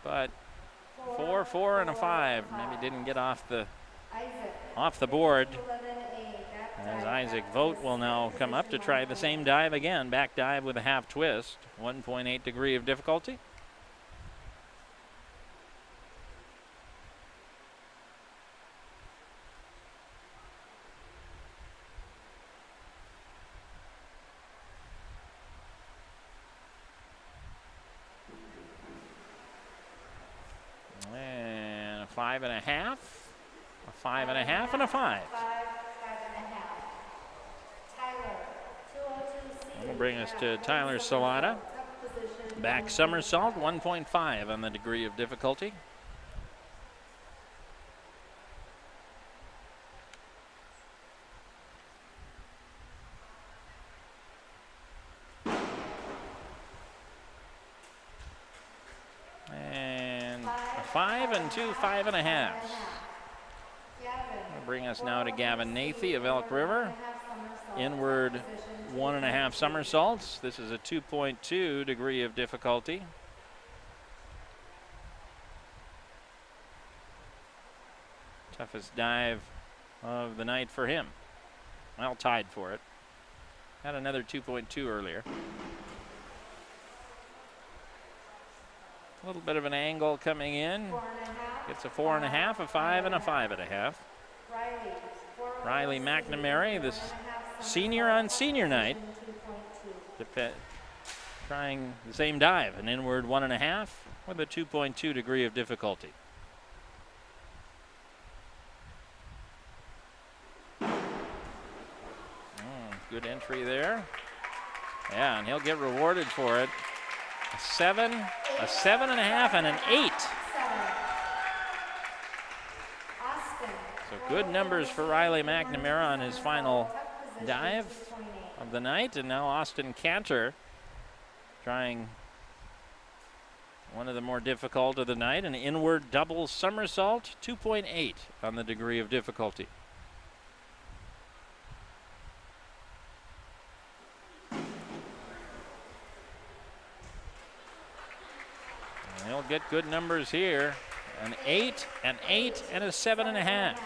but 4, 4, and a 5. Maybe didn't get off the board. As Isaac Vogt will now come up to try the same dive again. Back dive with a half twist. 1.8 degree of difficulty. And a 5.5, a 5.5, and a 5. That'll bring us to Tyler Salata. Back somersault, 1.5 on the degree of difficulty. 5 and 2 5.5. That'll bring us now to Gavin Nathy of Elk River. Inward 1.5 somersaults. This is a 2.2 degree of difficulty. Toughest dive of the night for him. Well, tied for it. Had another 2.2 earlier. A little bit of an angle coming in. Gets a 4.5, a 5, and a 5.5. Riley McNamara, this senior on senior night, trying the same dive, an inward 1.5 with a 2.2 degree of difficulty. Good entry there. Yeah, and he'll get rewarded for it. A 7, a 7.5, and an 8. So good numbers for Riley McNamara on his final dive of the night. And now Austin Cantor trying one of the more difficult of the night, an inward double somersault, 2.8 on the degree of difficulty. And he'll get good numbers here. An 8, an 8, and a 7.5.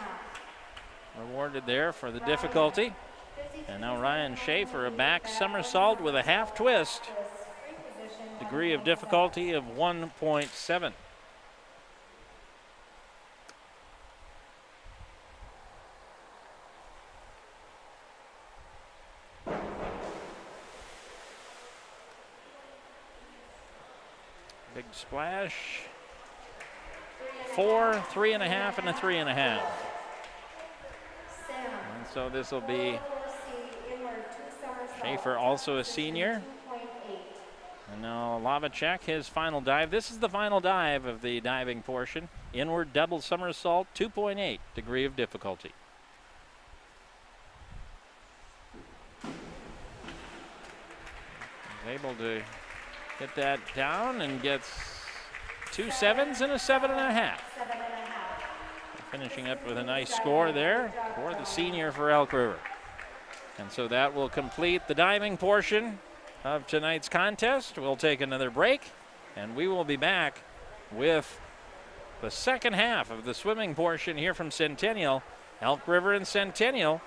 Rewarded there for the difficulty. And now Ryan Schaefer, a back somersault with a half twist. Degree of difficulty of 1.7. Big splash. 4, 3.5, and a 3.5. And so this will be Schaefer, also a senior. And now Lavacek, his final dive. This is the final dive of the diving portion. Inward double somersault, 2.8 degree of difficulty. He's able to get that down and gets 2 7s and a 7.5. Finishing up with a nice score there for the senior for Elk River. And so that will complete the diving portion of tonight's contest. We'll take another break, and we will be back with the second half of the swimming portion here from Centennial. Elk River and Centennial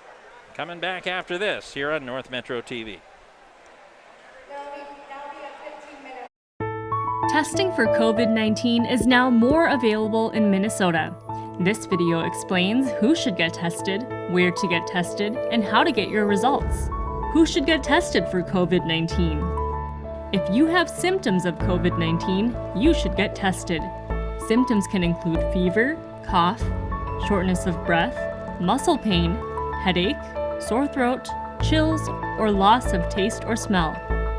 coming back after this here on North Metro TV. Testing for COVID-19 is now more available in Minnesota. This video explains who should get tested, where to get tested, and how to get your results. Who should get tested for COVID-19? If you have symptoms of COVID-19, you should get tested. Symptoms can include fever, cough, shortness of breath, muscle pain, headache, sore throat, chills, or loss of taste or smell.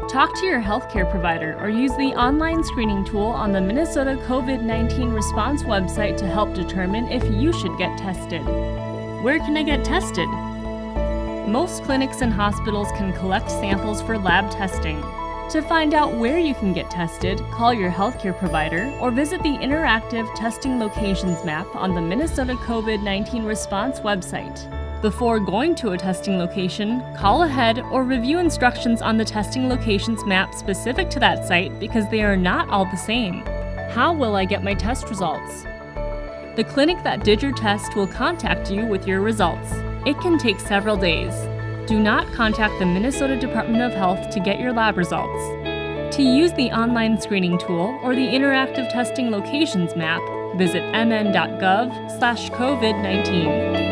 Talk to your healthcare provider or use the online screening tool on the Minnesota COVID-19 response website to help determine if you should get tested. Where can I get tested? Most clinics and hospitals can collect samples for lab testing. To find out where you can get tested, call your healthcare provider or visit the interactive testing locations map on the Minnesota COVID-19 response website. Before going to a testing location, call ahead or review instructions on the testing locations map specific to that site because they are not all the same. How will I get my test results? The clinic that did your test will contact you with your results. It can take several days. Do not contact the Minnesota Department of Health to get your lab results. To use the online screening tool or the interactive testing locations map, visit mn.gov/COVID-19.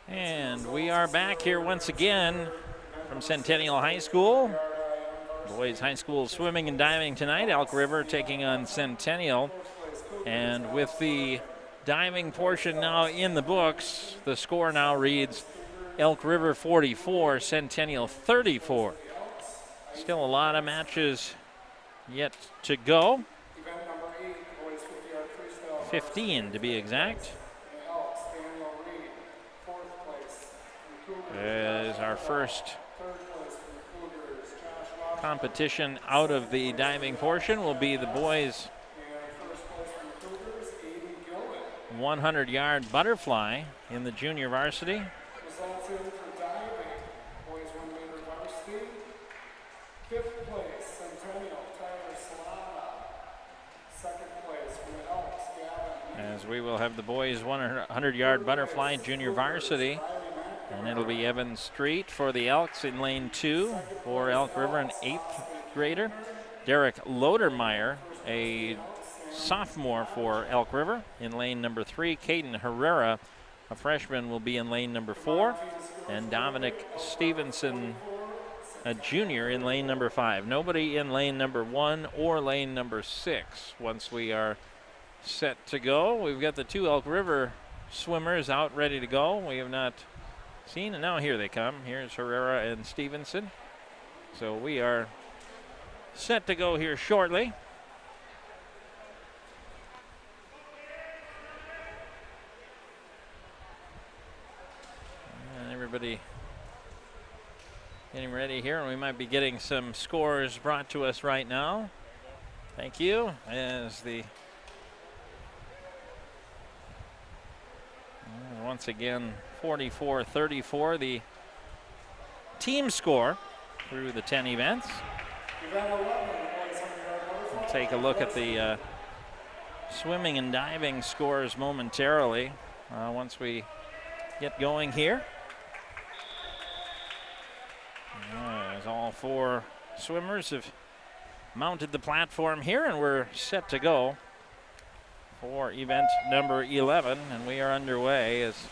And we are back here once again from Centennial High School. Boys high school swimming and diving tonight. Elk River taking on Centennial. And with the diving portion now in the books, the score now reads Elk River 44, Centennial 34. Still a lot of matches yet to go. 15 to be exact. As our first competition out of the diving portion will be the boys' 100-yard butterfly in the junior varsity. Results in for diving, boys 100 varsity. 5th place, Centennial, Tyler Slava. 2nd place from the Elks, Gavin. As we will have the boys' 100-yard butterfly junior varsity. And it'll be Evan Street for the Elks in lane 2 for Elk River, an 8th grader. Derek Lodermeyer, a sophomore for Elk River, in lane number 3. Caden Herrera, a freshman, will be in lane number 4. And Dominic Stevenson, a junior, in lane number 5. Nobody in lane number 1 or lane number 6. Once we are set to go, we've got the 2 Elk River swimmers out ready to go. We have not seen, and now here they come. Here's Herrera and Stevenson. So we are set to go here shortly. And everybody getting ready here, and we might be getting some scores brought to us right now. Thank you. As the once again 44-34 the team score through the 10 events. We'll take a look at the swimming and diving scores momentarily once we get going here. As all 4 swimmers have mounted the platform here, and we're set to go for event number 11, and we are underway. As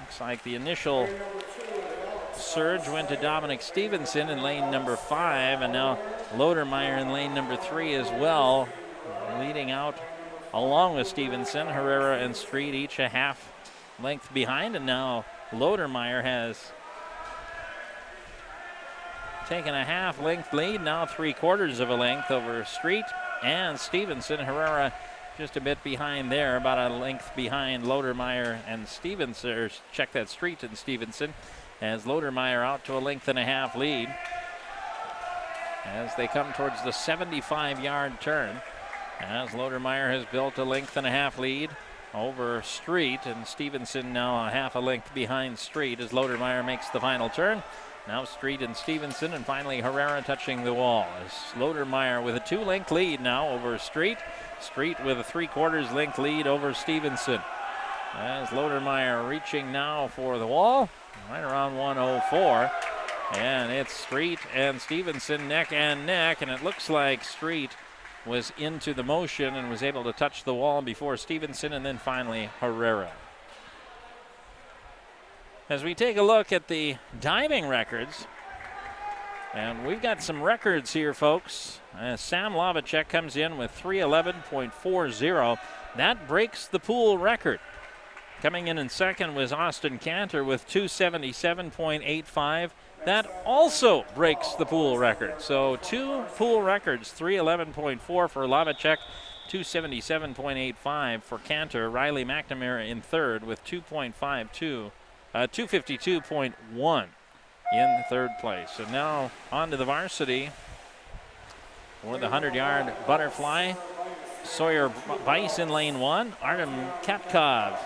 looks like the initial surge went to Dominic Stevenson in lane number 5, and now Lodermeyer in lane number 3 as well, leading out along with Stevenson. Herrera and Street each a half length behind, and now Lodermeyer has taken a half length lead, now 3/4 of a length over Street and Stevenson. Herrera just a bit behind there, about a length behind Lodermeyer and Stevenson, or check that, Street and Stevenson, as Lodermeyer out to a length and a half lead as they come towards the 75-yard turn, as Lodermeyer has built a length and a half lead over Street, and Stevenson now a half a length behind Street as Lodermeyer makes the final turn. Now Street and Stevenson, and finally Herrera touching the wall as Lodermeyer with a 2-length lead now over Street. Street with a 3/4 length lead over Stevenson. As Lodermeyer reaching now for the wall, right around 1:04. And it's Street and Stevenson neck and neck, and it looks like Street was into the motion and was able to touch the wall before Stevenson, and then finally Herrera. As we take a look at the diving records, and we've got some records here, folks. Sam Lavacek comes in with 3:11.40. That breaks the pool record. Coming in second was Austin Cantor with 2:77.85. That also breaks the pool record. So 2 pool records, 3:11.4 for Lavacek, 2:77.85 for Cantor. Riley McNamara in third with 252.1 in third place. And now on to the varsity for the 100-yard butterfly. Sawyer Bice in lane 1, Artem Katkov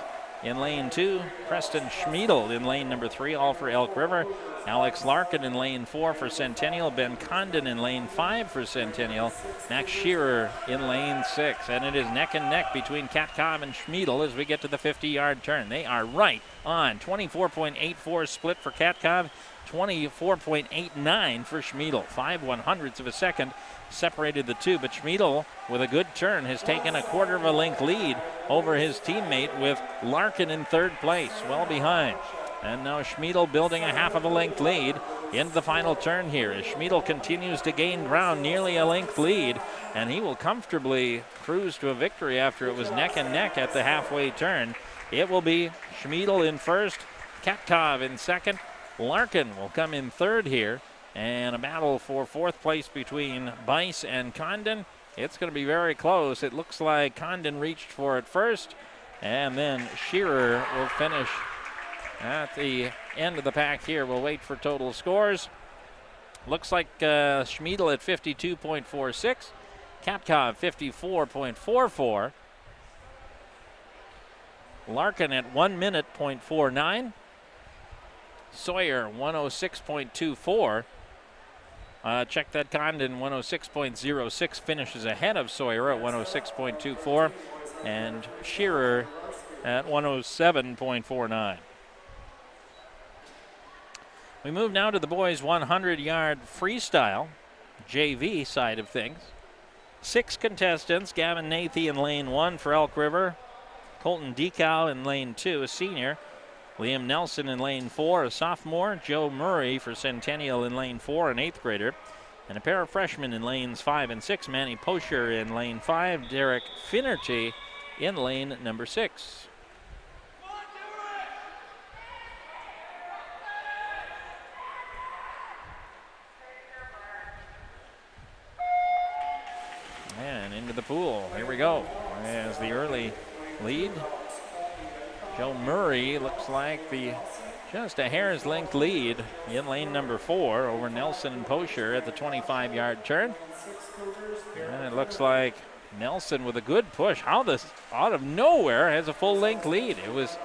in lane 2, Preston Schmiedel in lane number 3, all for Elk River. Alex Larkin in lane 4 for Centennial. Ben Condon in lane 5 for Centennial. Max Shearer in lane 6. And it is neck and neck between Katkov and Schmiedel as we get to the 50-yard turn. They are right on. 24.84 split for Katkov, 24.89 for Schmiedel. 5/100ths of a second separated the two, but Schmiedel with a good turn has taken a 1/4 of a length lead over his teammate, with Larkin in third place, well behind. And now Schmiedel building a 1/2 of a length lead into the final turn here as Schmiedel continues to gain ground, nearly a length lead, and he will comfortably cruise to a victory after it was neck and neck at the halfway turn. It will be Schmiedel in first, Katkov in second, Larkin will come in third here, and a battle for fourth place between Bice and Condon. It's going to be very close. It looks like Condon reached for it first, and then Shearer will finish at the end of the pack here. We'll wait for total scores. Looks like Schmiedel at 52.46, Kapkov 54.44, Larkin at 1 minute .49, Sawyer 106.24. Check that Condon 106.06 finishes ahead of Sawyer at 106.24, and Shearer at 107.49. We move now to the boys' 100-yard freestyle, JV side of things. 6 contestants: Gavin Nathy in lane 1 for Elk River, Colton Dekow in lane 2, a senior, Liam Nelson in lane 4, a sophomore, Joe Murray for Centennial in lane 4, an 8th grader, and a pair of freshmen in lanes 5 and 6, Manny Pocher in lane 5, Derek Finnerty in lane number 6. And into the pool, here we go, as the early lead. Joe Murray looks like just a hair's length lead in lane number 4 over Nelson and Pocher at the 25-yard turn. And it looks like Nelson with a good push. How this out of nowhere has a full length lead. It was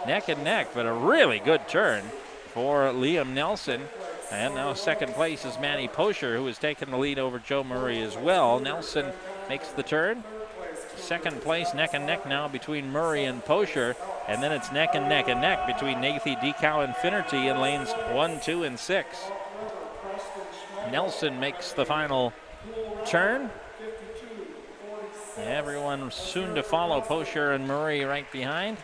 neck and neck, but a really good turn for Liam Nelson. And now second place is Manny Pocher, who has taken the lead over Joe Murray as well. Nelson makes the turn. Second place, neck and neck now between Murray and Pocher, and then it's neck and neck and neck between Nathy, Dekow, and Finnerty in lanes 1, 2, and 6. Nelson makes the final turn. Everyone soon to follow, Pocher and Murray right behind,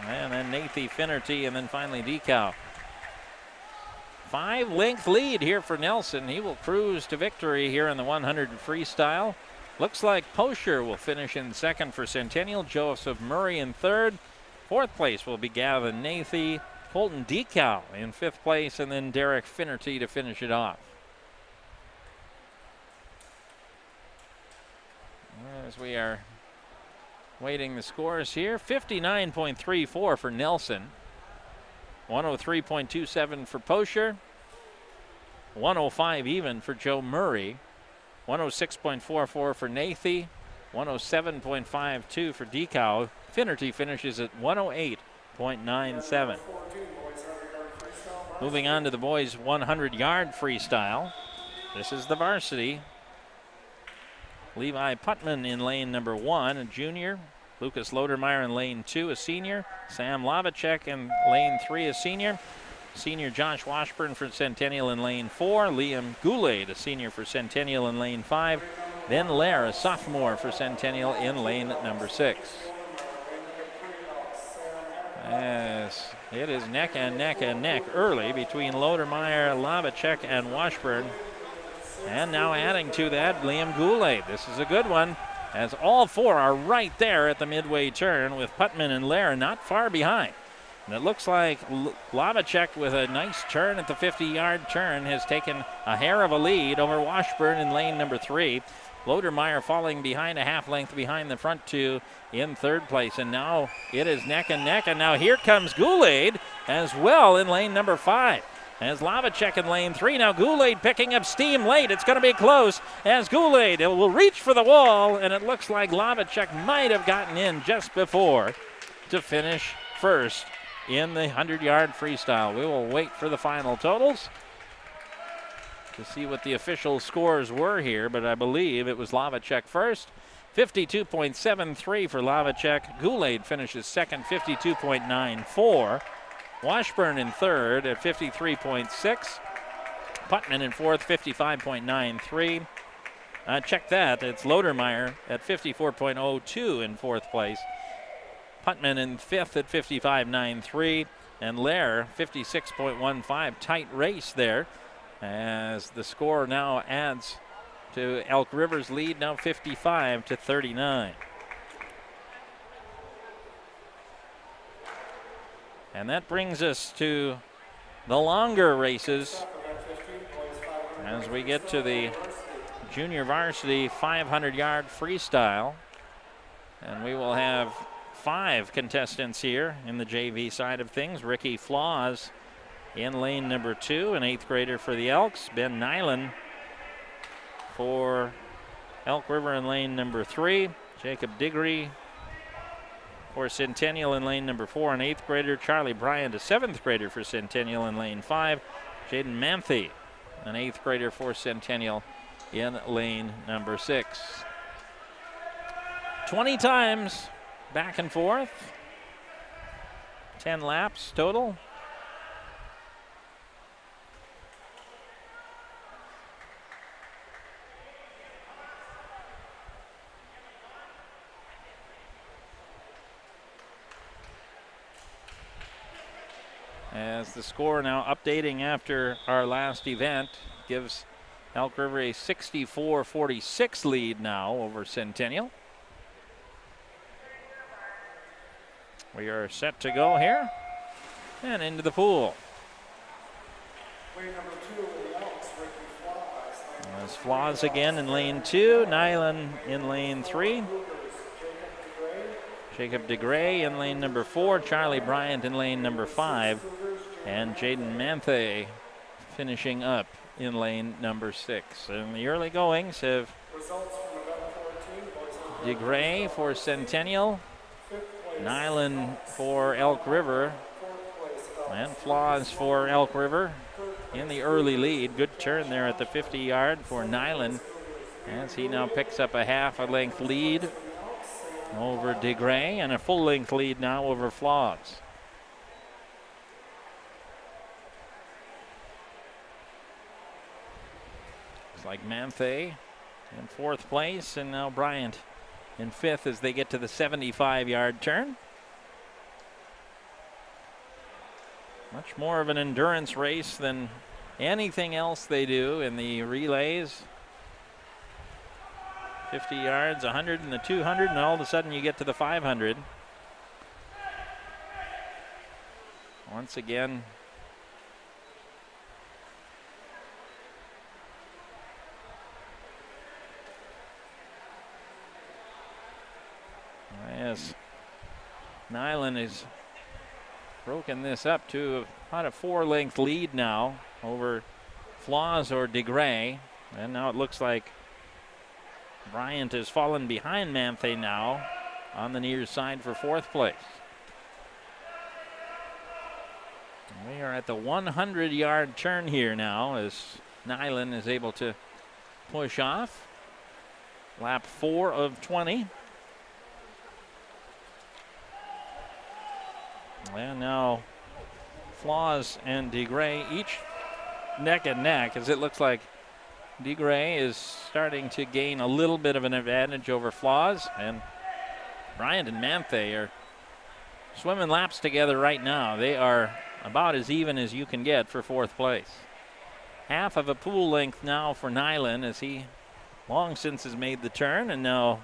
and then Nathy, Finnerty, and then finally Dekow. 5-length lead here for Nelson. He will cruise to victory here in the 100 freestyle. Looks like Pocher will finish in second for Centennial, Joseph Murray in third. Fourth place will be Gavin Nathy, Colton Dekow in fifth place, and then Derek Finnerty to finish it off. As we are waiting the scores here, 59.34 for Nelson, 103.27 for Pocher, 105 even for Joe Murray, 106.44 for Nathy, 107.52 for Dekow. Finnerty finishes at 108.97. Moving on to the boys' 100-yard freestyle. This is the varsity. Levi Putman in lane number 1, a junior. Lucas Lodermeyer in lane 2, a senior. Sam Lavacek in lane 3, a senior. Senior Josh Washburn for Centennial in lane 4. Liam Goulet, a senior for Centennial in lane 5. Ben Lair, a sophomore for Centennial in lane number 6. Yes, it is neck and neck and neck early between Lodermeyer, Lavacek, and Washburn. And now adding to that, Liam Goulet. This is a good one, as all four are right there at the midway turn, with Putman and Lair not far behind. And it looks like Lavacek, with a nice turn at the 50-yard turn, has taken a hair of a lead over Washburn in lane number 3. Lodermeyer falling behind, a half length behind the front two in third place. And now it is neck and neck. And now here comes Goulet as well in lane number 5. As Lavacek in lane 3. Now Goulet picking up steam late. It's going to be close as Goulet will reach for the wall. And it looks like Lavacek might have gotten in just before to finish first in the 100-yard freestyle. We will wait for the final totals to see what the official scores were here, but I believe it was Lavacek first. 52.73 for Lavacek. Goulet finishes second, 52.94. Washburn in third at 53.6. Putman in fourth, 55.93. Check that, it's Lodermeyer at 54.02 in fourth place. Putman in fifth at 55.93, and Lair 56.15. Tight race there, as the score now adds to Elk River's lead, now 55-39. And that brings us to the longer races as we get to the junior varsity 500-yard freestyle. And we will have 5 contestants here in the JV side of things. Ricky Flaws in lane number 2, an 8th grader for the Elks. Ben Nyland for Elk River in lane number 3. Jacob Diggory for Centennial in lane number 4, an 8th grader. Charlie Bryant, a 7th grader for Centennial in lane 5. Jaden Manthe, an 8th grader for Centennial in lane number 6. 20 times back and forth. 10 laps total. As the score now updating after our last event gives Elk River a 64-46 lead now over Centennial. We are set to go here and into the pool. Lane number 2 of the Elks, Ricky Flaws. There's Flaws again in lane 2, Nyland in lane 3. Jacob DeGray in lane number 4, Charlie Bryant in lane number 5, and Jaden Manthe finishing up in lane number 6. And the early goings have DeGray for Centennial, Nyland for Elk River, and Flaws for Elk River in the early lead. Good turn there at the 50-yard for Nyland as he now picks up a half a length lead over DeGray and a full length lead now over Flaws. Looks like Manthe in 4th place, and now Bryant in 5th as they get to the 75-yard turn. Much more of an endurance race than anything else they do in the relays. 50 yards, 100 and the 200, and all of a sudden you get to the 500. Once again, yes, Nyland has broken this up to about a 4-length lead now over Flaws or DeGray, and now it looks like Bryant has fallen behind Manthe now on the near side for 4th place. We are at the 100-yard turn here now as Nyland is able to push off. Lap 4 of 20. And now Flaws and DeGray each neck and neck, as it looks like DeGray is starting to gain a little bit of an advantage over Flaws, and Bryant and Manthe are swimming laps together right now. They are about as even as you can get for 4th place. Half of a pool length now for Nyland as he long since has made the turn, and now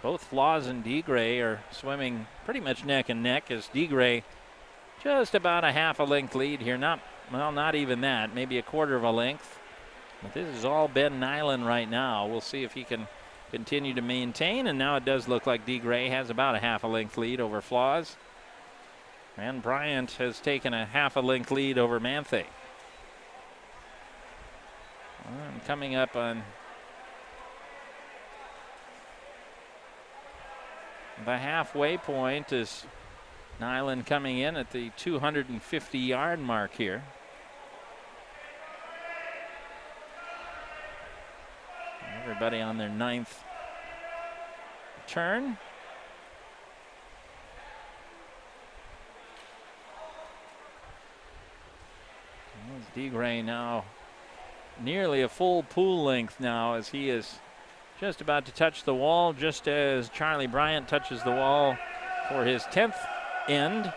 both Flaws and DeGray are swimming pretty much neck and neck as DeGray just about a half a length lead here. Not even that, maybe a quarter of a length. But this is all Ben Nyland right now. We'll see if he can continue to maintain, and now it does look like DeGray has about a half a length lead over Flaws. And Bryant has taken a half a length lead over Manthe. And coming up on the halfway point is Nyland coming in at the 250-yard mark here. Everybody on their 9th turn. DeGray now nearly a full pool length now as he is just about to touch the wall, just as Charlie Bryant touches the wall for his 10th end.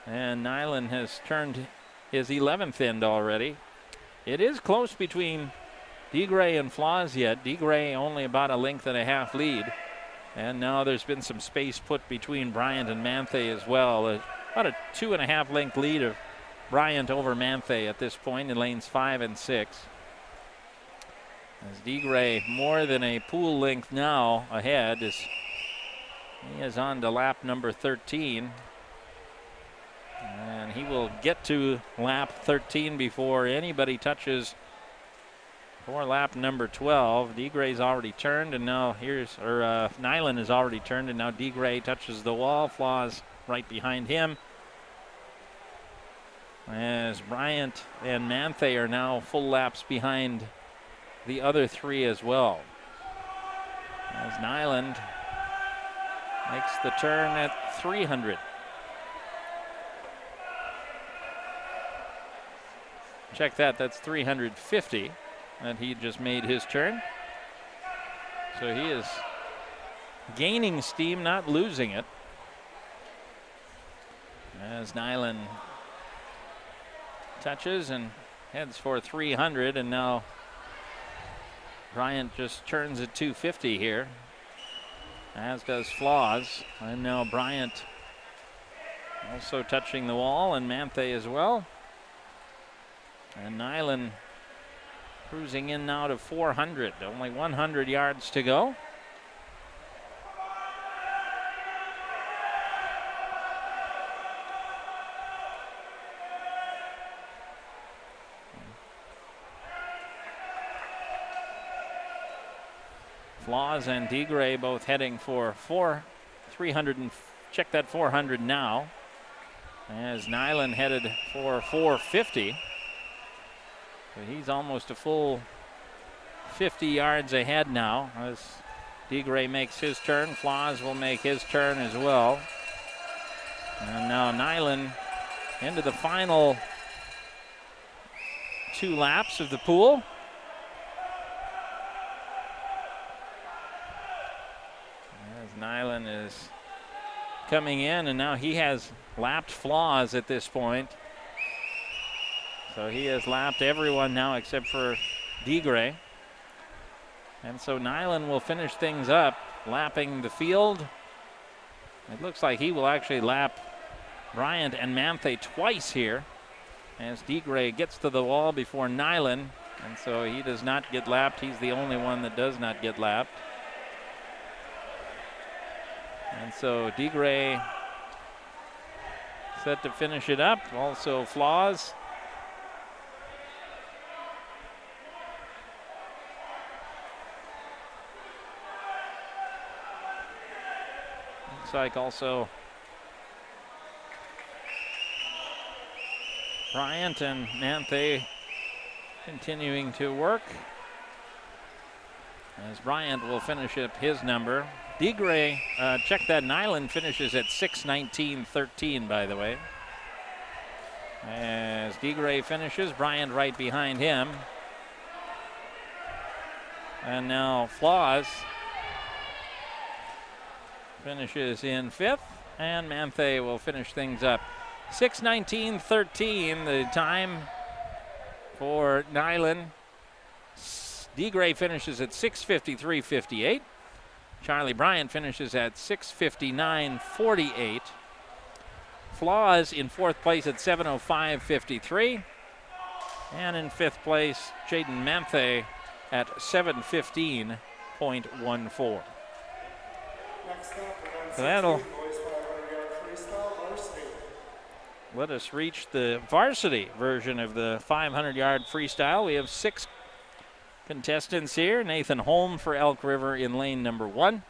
And Nyland has turned his 11th end already. It is close between DeGray and Flaws yet. DeGray only about a length and a half lead. And now there's been some space put between Bryant and Manthe as well. About a 2.5 length lead of Bryant over Manthe at this point in lanes 5 and 6. As DeGray more than a pool length now ahead. He is on to lap number 13. And he will get to lap 13 before anybody touches for lap number 12. DeGray's already turned, and now Nyland has already turned, and now DeGray touches the wall. Flaws right behind him. As Bryant and Manthe are now full laps behind the other three as well. As Nyland makes the turn at 300. Check that, that's 350 that he just made his turn. So he is gaining steam, not losing it. As Nyland touches and heads for 300, and now Bryant just turns at 250 here, as does Flaws. And now Bryant also touching the wall, and Manthe as well. And Nyland cruising in now to 400. Only 100 yards to go. Flaws and DeGray both heading for 300 and check that 400 now. As Nyland headed for 450. So he's almost a full 50 yards ahead now. As DeGray makes his turn, Flaws will make his turn as well. And now Nyland into the final 2 laps of the pool. As Nyland is coming in, and now he has lapped Flaws at this point. So he has lapped everyone now except for DeGray. And so Nyland will finish things up, lapping the field. It looks like he will actually lap Bryant and Manthe twice here, as DeGray gets to the wall before Nyland, and so he does not get lapped. He's the only one that does not get lapped. And so DeGray set to finish it up. Also Flaws. Looks like also Bryant and Manthe continuing to work, as Bryant will finish up his number. DeGray, check that, Nyland finishes at 6:19.13, by the way. As DeGray finishes, Bryant right behind him. And now Flaws finishes in 5th, and Manthe will finish things up. 6:19.13 the time for Nyland. DeGray finishes at 6:53.58. Charlie Bryant finishes at 6:59.48. Flaws in 4th place at 7:05.53. And in 5th place, Jaden Manthe at 7:15.14. So that'll boys 500-yard freestyle varsity. let us reach the varsity version of the 500-yard freestyle. We have 6 contestants here. Nathan Holm for Elk River in lane number 1.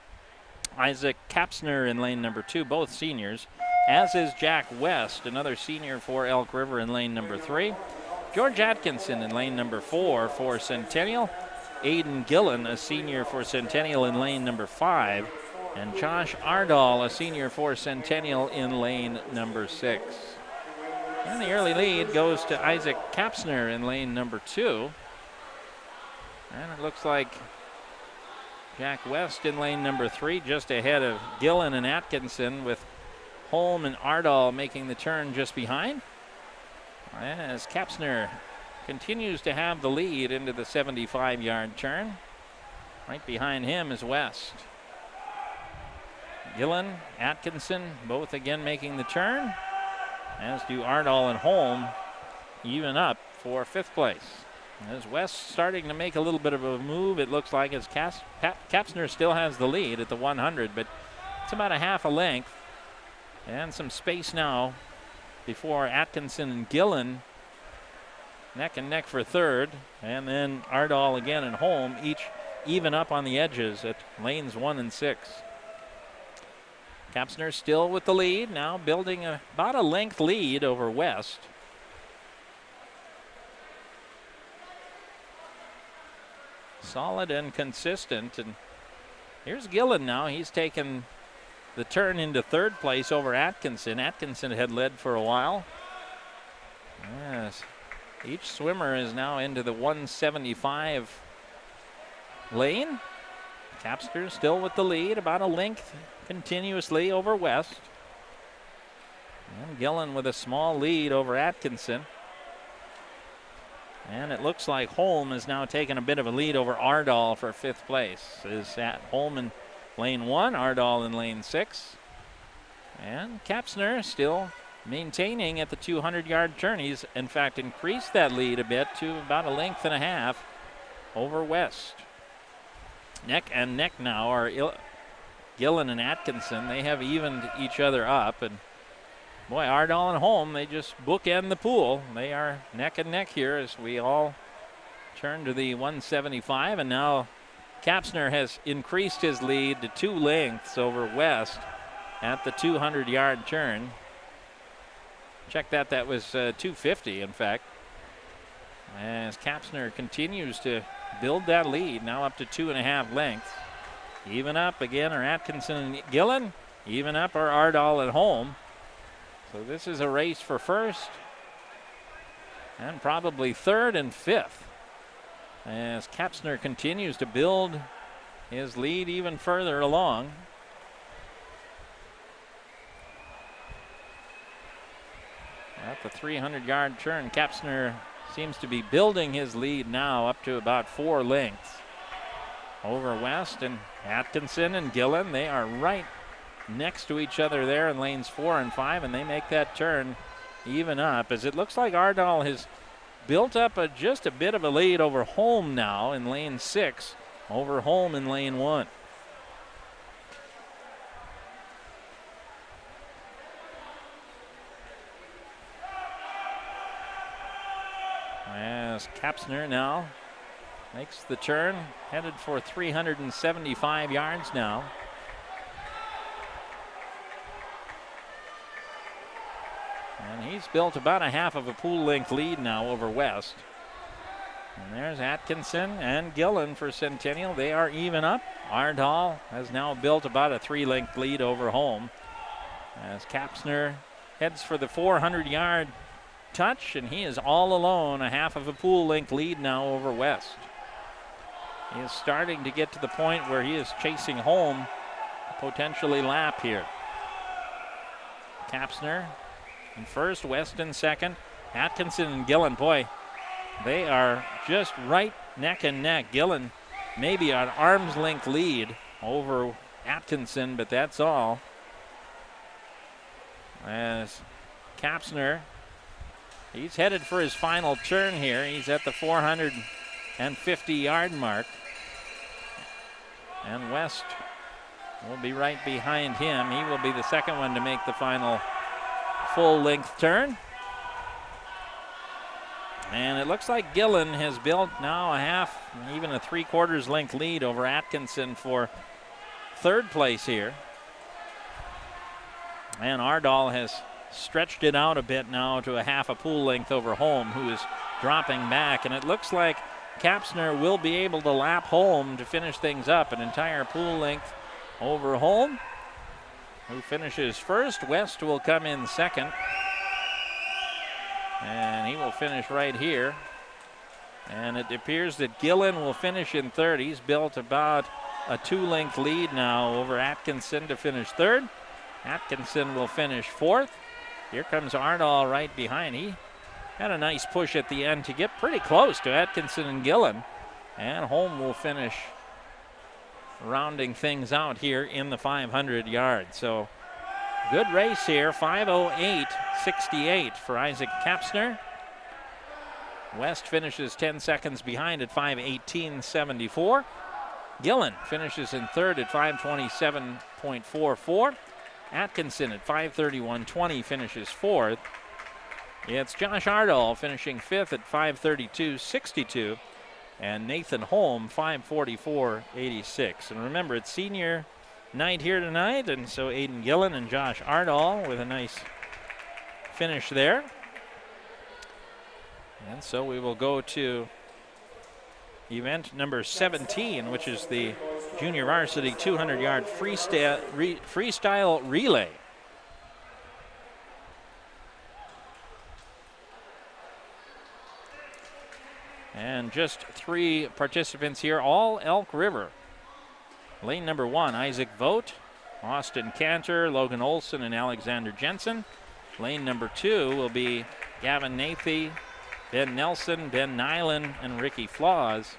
Isaac Kapsner in lane number 2, both seniors, as is Jack West, another senior for Elk River in lane number 3. George Atkinson in lane number 4 for Centennial. Aiden Gillen, a senior for Centennial in lane number 5. And Josh Ardall, a senior for Centennial in lane number 6. And the early lead goes to Isaac Kapsner in lane number 2. And it looks like Jack West in lane number 3, just ahead of Gillen and Atkinson, with Holm and Ardall making the turn just behind. As Kapsner continues to have the lead into the 75-yard turn. Right behind him is West. Gillen, Atkinson, both again making the turn, as do Ardall and Holm, even up for 5th place. As West starting to make a little bit of a move, it looks like, as Kapsner still has the lead at the 100, but it's about a half a length. And some space now before Atkinson and Gillen neck and neck for third. And then Ardal again and Holm each even up on the edges at lanes 1 and 6. Kapsner still with the lead, now building about a length lead over West. Solid and consistent. And here's Gillen now. He's taken the turn into third place over Atkinson. Atkinson had led for a while. Yes. Each swimmer is now into the 175 lane. Kapsner still with the lead, about a length continuously over West. And Gillen with a small lead over Atkinson. And it looks like Holm is now taking a bit of a lead over Ardal for 5th place. Is at Holm in lane 1, Ardal in lane 6. And Kapsner still maintaining at the 200-yard turn. He's, in fact, increased that lead a bit to about a length and a half over West. Neck and neck now are Gillen and Atkinson. They have evened each other up. And boy, Ardal and Holm, they just bookend the pool. They are neck and neck here as we all turn to the 175. And now Kapsner has increased his lead to 2 lengths over West at the 200-yard turn. Check that, that was 250, in fact. As Kapsner continues to build that lead, now up to 2.5 lengths. Even up again are Atkinson and Gillen. Even up are Ardal and Holm. So this is a race for first and probably third and fifth as Kapsner continues to build his lead even further along. At the 300-yard turn, Kapsner seems to be building his lead now up to about 4 lengths over West. And Atkinson and Gillen, they are right next to each other there in lanes 4 and 5, and they make that turn even up as it looks like Ardal has built up just a bit of a lead over Holm now in lane 6 over Holm in lane 1. As Kapsner now makes the turn, headed for 375 yards now. And he's built about a half of a pool length lead now over West. And there's Atkinson and Gillen for Centennial. They are even up. Ardal has now built about a 3-length lead over Holm as Kapsner heads for the 400-yard touch, and he is all alone, a half of a pool length lead now over West. He is starting to get to the point where he is chasing Holm, potentially lap here. Kapsner in first, West in second. Atkinson and Gillen, boy, they are just right neck and neck. Gillen maybe an arm's length lead over Atkinson, but that's all. As Kapsner, he's headed for his final turn here. He's at the 450-yard mark. And West will be right behind him. He will be the second one to make the final full-length turn. And it looks like Gillen has built now a half, even a 3/4 length lead over Atkinson for third place here. And Ardal has stretched it out a bit now to a half a pool length over Holm, who is dropping back. And it looks like Kapsner will be able to lap Holm to finish things up, an entire pool length over Holm, who finishes first. West will come in second, and he will finish right here. And it appears that Gillen will finish in third. He's built about a 2-length lead now over Atkinson to finish third. Atkinson will finish fourth. Here comes Ardal right behind. He had a nice push at the end to get pretty close to Atkinson and Gillen. And Holm will finish rounding things out here in the 500 yards. So good race here, 5:08.68 for Isaac Kapsner. West finishes 10 seconds behind at 5:18.74. Gillen finishes in third at 5:27.44. Atkinson at 5:31.20 finishes fourth. It's Josh Ardall finishing fifth at 5:32.62. And Nathan Holm 5:44.86. And remember, it's senior night here tonight, and so Aiden Gillen and Josh Ardall with a nice finish there. And so we will go to event number 17, which is the junior varsity 200-yard freestyle relay. And just 3 participants here, all Elk River. Lane number 1, Isaac Vogt, Austin Cantor, Logan Olson, and Alexander Jensen. Lane number 2 will be Gavin Nathy, Ben Nelson, Ben Nyland, and Ricky Flaws.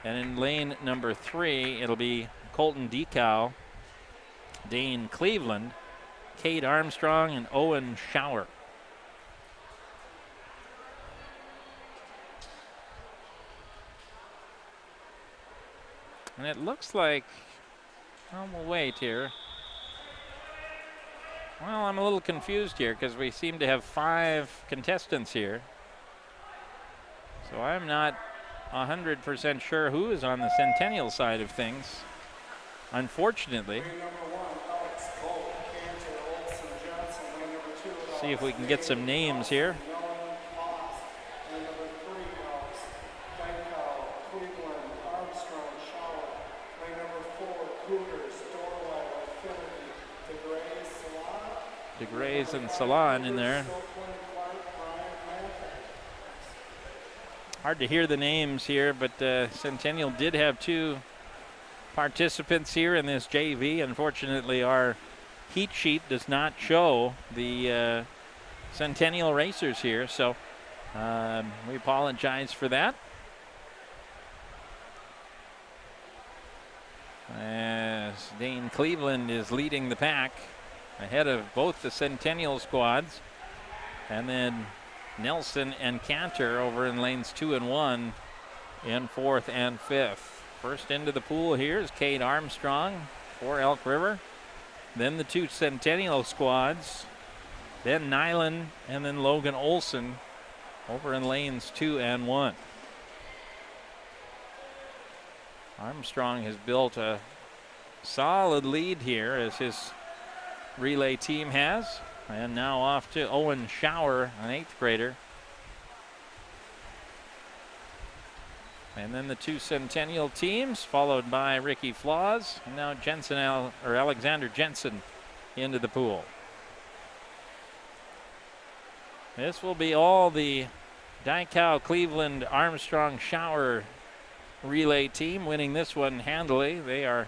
And in lane number 3, it'll be Colton Decow, Dane Cleveland, Cade Armstrong, and Owen Schauer. And it looks like, well, we'll wait here. Well, I'm a little confused here because we seem to have 5 contestants here. So I'm not 100% sure who is on the Centennial side of things, unfortunately. See if we can get some names here. DeGrays and Salon in there. Hard to hear the names here, but Centennial did have 2 participants here in this JV. Unfortunately, our heat sheet does not show the Centennial racers here, so we apologize for that. As Dane Cleveland is leading the pack ahead of both the Centennial squads, and then Nelson and Cantor over in lanes 2 and 1 in 4th and 5th. First into the pool here is Cade Armstrong for Elk River. Then the 2 Centennial squads, Ben Nyland and then Logan Olson over in lanes 2 and 1. Armstrong has built a solid lead here, as his relay team has. And now off to Owen Schauer, an 8th grader. And then the 2 Centennial teams, followed by Ricky Flaws. And now Alexander Jensen into the pool. This will be all the Dykow, Cleveland, Armstrong, Schauer relay team winning this one handily. They are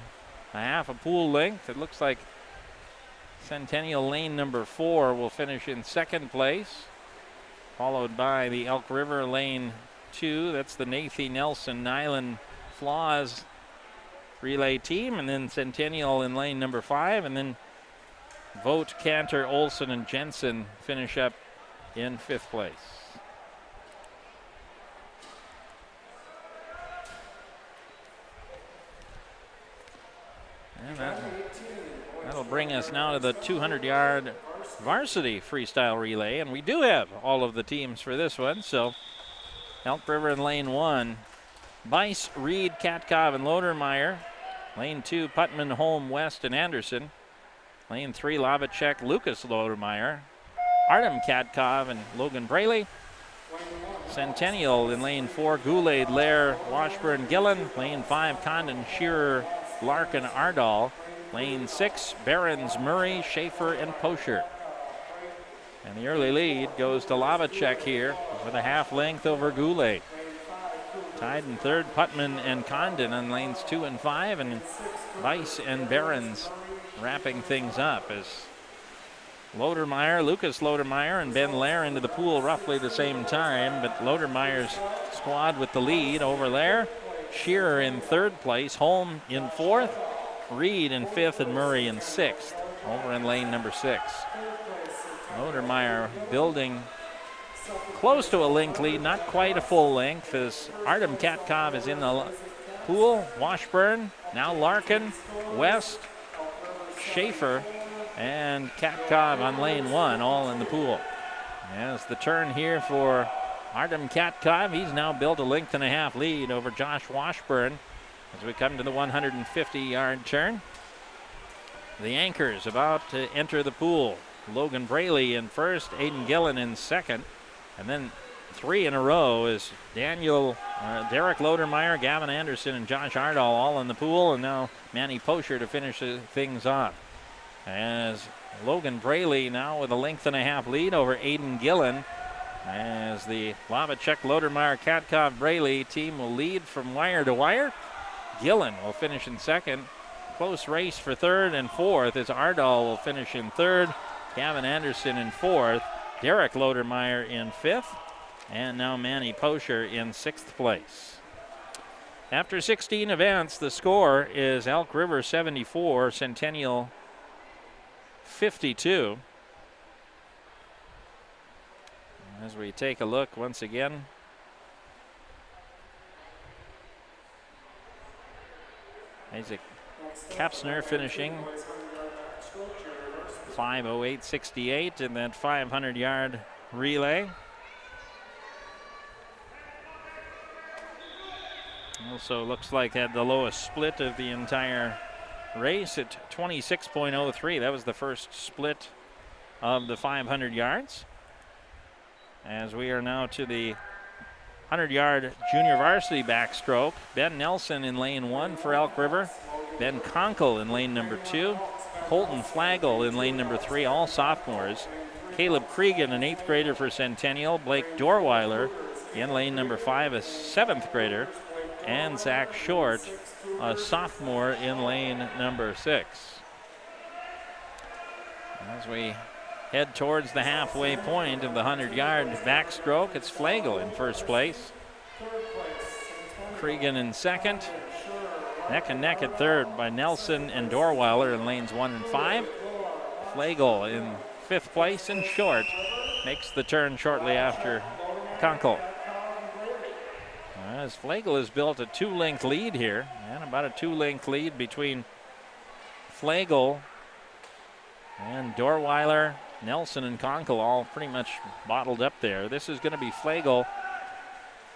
a half a pool length. It looks like Centennial lane number 4 will finish in 2nd place, followed by the Elk River lane 2. That's the Nathy, Nelson, Nyland, Flaws relay team, and then Centennial in lane number 5, and then Vogt, Cantor, Olson, and Jensen finish up in 5th place. And that'll bring us now to the 200-yard varsity freestyle relay, and we do have all of the teams for this one. So Elk River in lane 1, Bice, Reed, Katkov, and Lodermeyer. Lane 2, Putman, Holm, West, and Anderson. Lane 3, Lavacek, Lucas Lodermeyer, Artem Katkov, and Logan Braley. Centennial in lane 4, Goulet, Lair, Washburn, Gillen. Lane 5, Condon, Shearer, Larkin, Ardall. Lane 6, Behrens, Murray, Schaefer, and Pocher. And the early lead goes to Lavacek here with a half length over Goulet. Tied in 3rd, Putman and Condon on lanes 2 and 5, and Weiss and Behrens wrapping things up as Lodermeyer, Lucas Lodermeyer, and Ben Lair into the pool roughly the same time, but Lodermeyer's squad with the lead over Lair. Shearer in 3rd place, Holm in 4th, Reed in 5th, and Murray in 6th over in lane number 6. Lodermeyer building close to a length lead, not quite a full length, as Artem Katkov is in the pool. Washburn, now Larkin, West, Schaefer, and Katkov on lane 1, all in the pool. As the turn here for Artem Katkov, he's now built a length and a half lead over Josh Washburn as we come to the 150-yard turn. The anchors about to enter the pool. Logan Braley in first, Aiden Gillen in second, and then 3 in a row is Derek Lodermeyer, Gavin Anderson, and Josh Ardall all in the pool, and now Manny Pocher to finish things off. As Logan Braley now with a length and a half lead over Aiden Gillen, as the Lavacek, Lodermeyer, Katkov, Braley team will lead from wire to wire. Gillen will finish in second. Close race for third and fourth as Ardall will finish in third, Gavin Anderson in fourth, Derek Lodermeyer in fifth, and now Manny Pocher in sixth place. After 16 events, the score is Elk River 74, Centennial 52. As we take a look once again, Isaac Kapsner finishing 5:08.68 in that 500-yard relay. Also looks like had the lowest split of the entire race at 26.03. That was the first split of the 500 yards. As we are now to the 100-yard junior varsity backstroke. Ben Nelson in lane 1 for Elk River. Ben Conkle in lane number 2. Colton Flagel in lane number 3, all sophomores. Caleb Cregan, an 8th grader for Centennial. Blake Dorweiler in lane number 5, a 7th grader. And Zach Short, a sophomore in lane number 6. As we head towards the halfway point of the 100-yard backstroke, it's Flagel in first place. Cregan in second. Neck and neck at third by Nelson and Dorweiler in lanes 1 and 5. Flagel in fifth place, and Short makes the turn shortly after Kunkel. As Flagel has built a 2-length lead here, and about a 2-length lead between Flagel and Dorweiler, Nelson, and Kunkel, all pretty much bottled up there. This is going to be Flagel,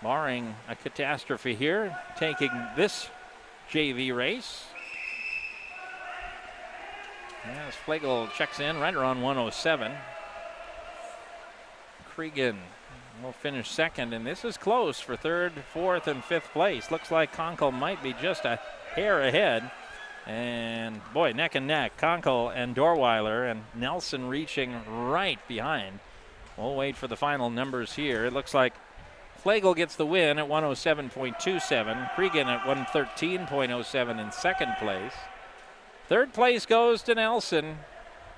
barring a catastrophe here, taking this JV race. As Flagel checks in right around 107. Cregan will finish second, and this is close for third, fourth, and fifth place. Looks like Kunkel might be just a hair ahead. And boy, neck and neck, Kunkel and Dorweiler, and Nelson reaching right behind. We'll wait for the final numbers here. It looks like Flagel gets the win at 107.27. Cregan at 113.07 in second place. Third place goes to Nelson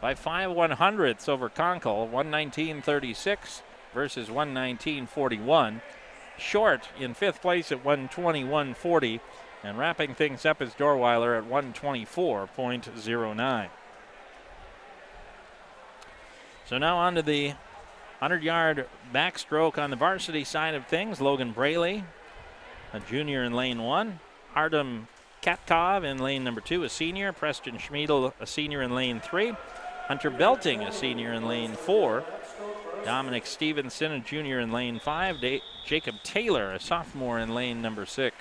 by 5/100ths over Kunkel, 119.36 versus 119.41. Short in fifth place at 121.40. And wrapping things up is Dorweiler at 124.09. So now on to the 100-yard backstroke on the varsity side of things. Logan Braley, a junior in lane 1. Artem Katkov in lane number 2, a senior. Preston Schmiedel, a senior in lane 3. Hunter Belting, a senior in lane 4. Dominic Stevenson, a junior in lane 5. Jacob Taylor, a sophomore in lane number 6.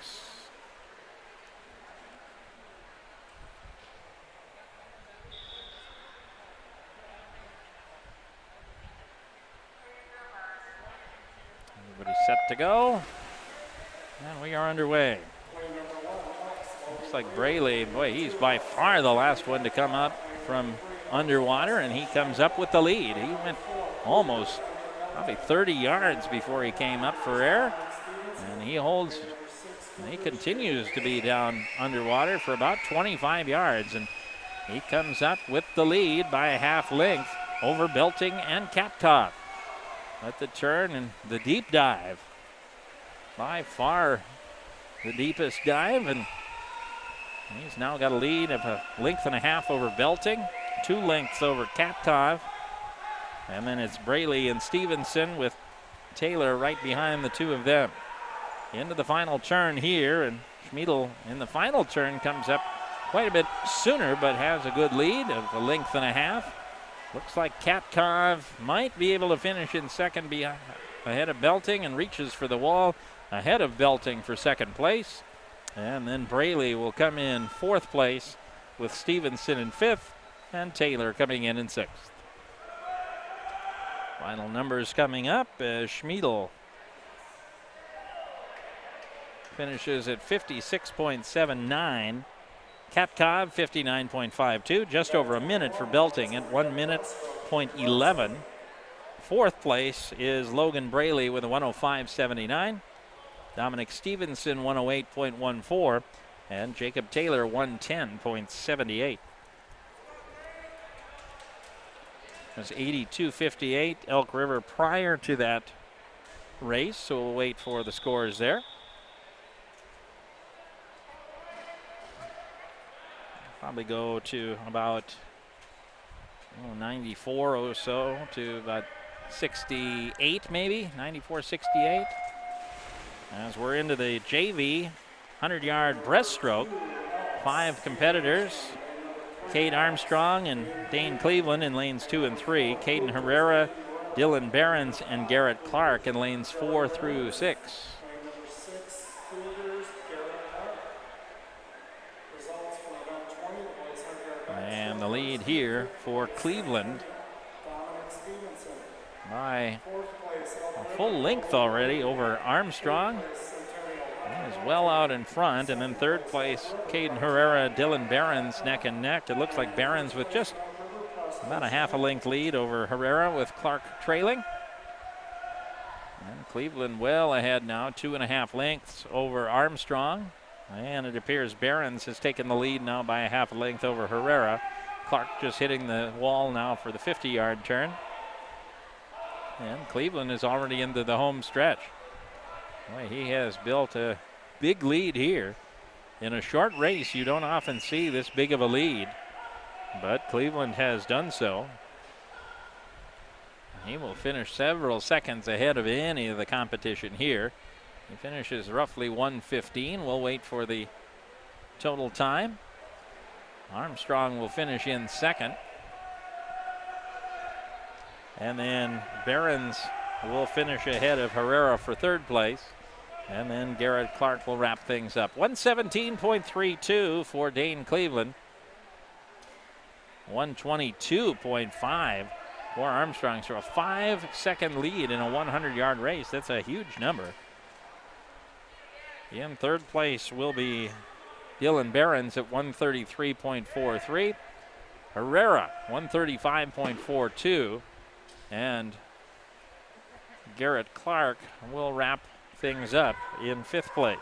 Everybody set to go, and we are underway. Looks like Braley, boy, he's by far the last one to come up from underwater, and he comes up with the lead. He went almost probably 30 yards before he came up for air, and he continues to be down underwater for about 25 yards, and he comes up with the lead by a half length over Belting and Katkov. At the turn and the deep dive, by far the deepest dive, and he's now got a lead of a length and a half over Belting, 2 lengths over Katkov, and then it's Braley and Stevenson with Taylor right behind the two of them. Into the final turn here, and Schmiedel in the final turn comes up quite a bit sooner, but has a good lead of a length and a half. Looks like Katkov might be able to finish in second ahead of Belting, and reaches for the wall ahead of Belting for second place. And then Braley will come in fourth place with Stevenson in fifth, and Taylor coming in sixth. Final numbers coming up as Schmiedel finishes at 56.79. Katkov 59.52, just over a minute for Belting at 1 minute .11. Fourth place is Logan Braley with a 105.79. Dominic Stevenson 108.14, and Jacob Taylor 110.78. That's 82.58 Elk River prior to that race, so we'll wait for the scores there. Probably go to about 94 or so to about 68 maybe, 94-68. As we're into the JV 100-yard breaststroke, 5 competitors. Cade Armstrong and Dane Cleveland in lanes 2 and 3. Caden Herrera, Dylan Behrens, and Garrett Clark in lanes 4 through 6. And the lead here for Cleveland by a full length already over Armstrong. He is well out in front. And then third place, Caden Herrera, Dylan Behrens neck and neck. It looks like Behrens with just about a half a length lead over Herrera, with Clark trailing. And Cleveland well ahead now, 2.5 lengths over Armstrong. And it appears Behrens has taken the lead now by a half a length over Herrera. Clark just hitting the wall now for the 50-yard turn. And Cleveland is already into the home stretch. Boy, he has built a big lead here. In a short race, you don't often see this big of a lead, but Cleveland has done so. He will finish several seconds ahead of any of the competition here. He finishes roughly 1:15. We'll wait for the total time. Armstrong will finish in second. And then Behrens will finish ahead of Herrera for third place. And then Garrett Clark will wrap things up. 117.32 for Dane Cleveland. 122.5 for Armstrong. So a 5-second lead in a 100-yard race. That's a huge number. In third place will be Dylan Behrens at 133.43. Herrera 135.42. And Garrett Clark will wrap things up in fifth place.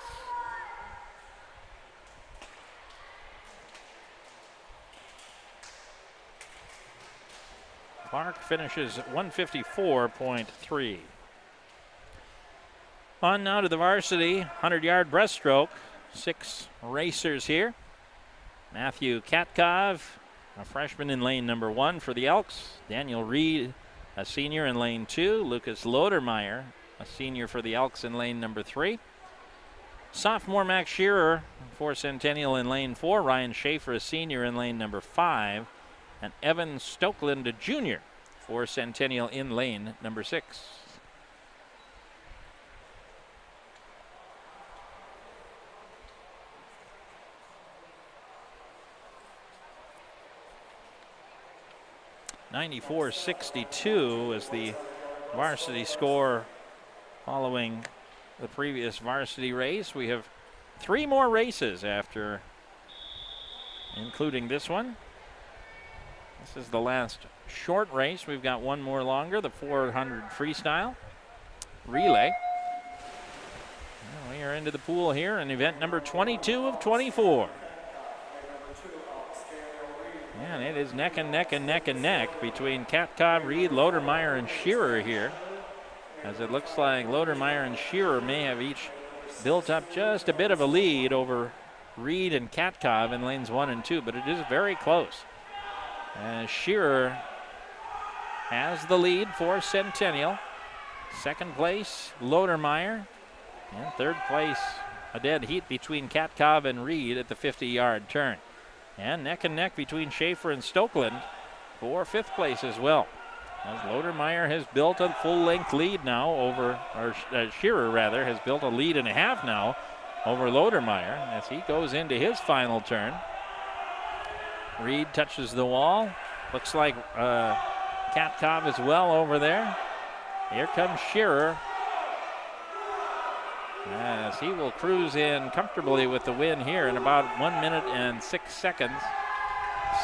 Clark finishes at 154.3. On now to the varsity 100-yard breaststroke. 6 racers here. Matthew Katkov, a freshman in lane number 1 for the Elks. Daniel Reed, a senior in lane 2. Lucas Lodermeyer, a senior for the Elks in lane number 3. Sophomore Max Shearer for Centennial in lane 4. Ryan Schaefer, a senior in lane number 5. And Evan Stokeland, a junior for Centennial in lane number 6. .94.62 is the varsity score following the previous varsity race. We have 3 more races after including this one. This is the last short race. We've got one more longer, the 400 freestyle relay. Well, we are into the pool here in event number 22 of 24. And it is neck and neck and neck and neck between Katkov, Reed, Lodermeyer, and Shearer here. As it looks like Lodermeyer and Shearer may have each built up just a bit of a lead over Reed and Katkov in lanes 1 and 2, but it is very close. Shearer has the lead for Centennial. Second place, Lodermeyer. And third place, a dead heat between Katkov and Reed at the 50-yard turn. And neck between Schaefer and Stokeland for fifth place as well. As Lodermeyer has built a full-length lead now over, or Shearer rather, has built a lead and a half now over Lodermeyer as he goes into his final turn. Reed touches the wall. Looks like Katkov as well over there. Here comes Shearer as he will cruise in comfortably with the win here in about 1 minute and 6 seconds.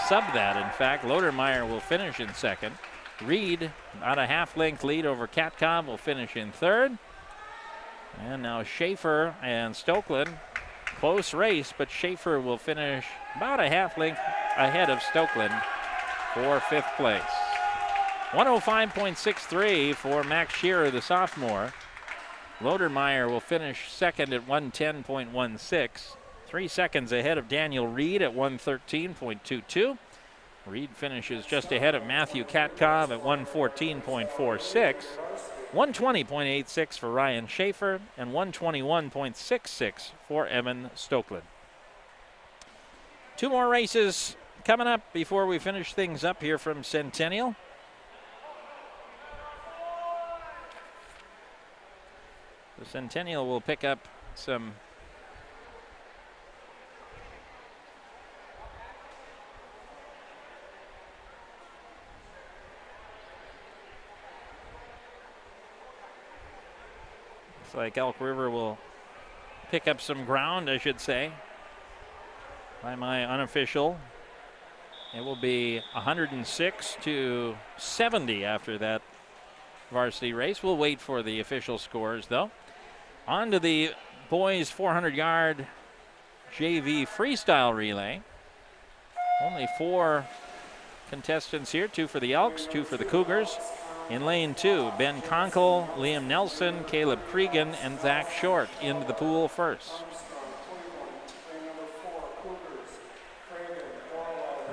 Sub that, in fact. Lodermeyer will finish in second. Reed, about a half-length lead over Katkov, will finish in third. And now Schaefer and Stokeland. Close race, but Schaefer will finish about a half-length ahead of Stokeland for fifth place. 105.63 for Max Shearer, the sophomore. Lodermeyer will finish second at 110.16. 3 seconds ahead of Daniel Reed at 113.22. Reed finishes just ahead of Matthew Katkov at 114.46. 120.86 for Ryan Schaefer and 121.66 for Evan Stokeland. 2 more races coming up before we finish things up here from Centennial. The Centennial will pick up some looks like Elk River will pick up some ground, I should say, by my unofficial. It will be 106-70 after that varsity race. We'll wait for the official scores, though. On to the boys 400-yard JV freestyle relay. Only 4 contestants here, 2 for the Elks, 2 for the Cougars. In lane 2, Ben Conkle, Liam Nelson, Caleb Cregan, and Zach Short into the pool first.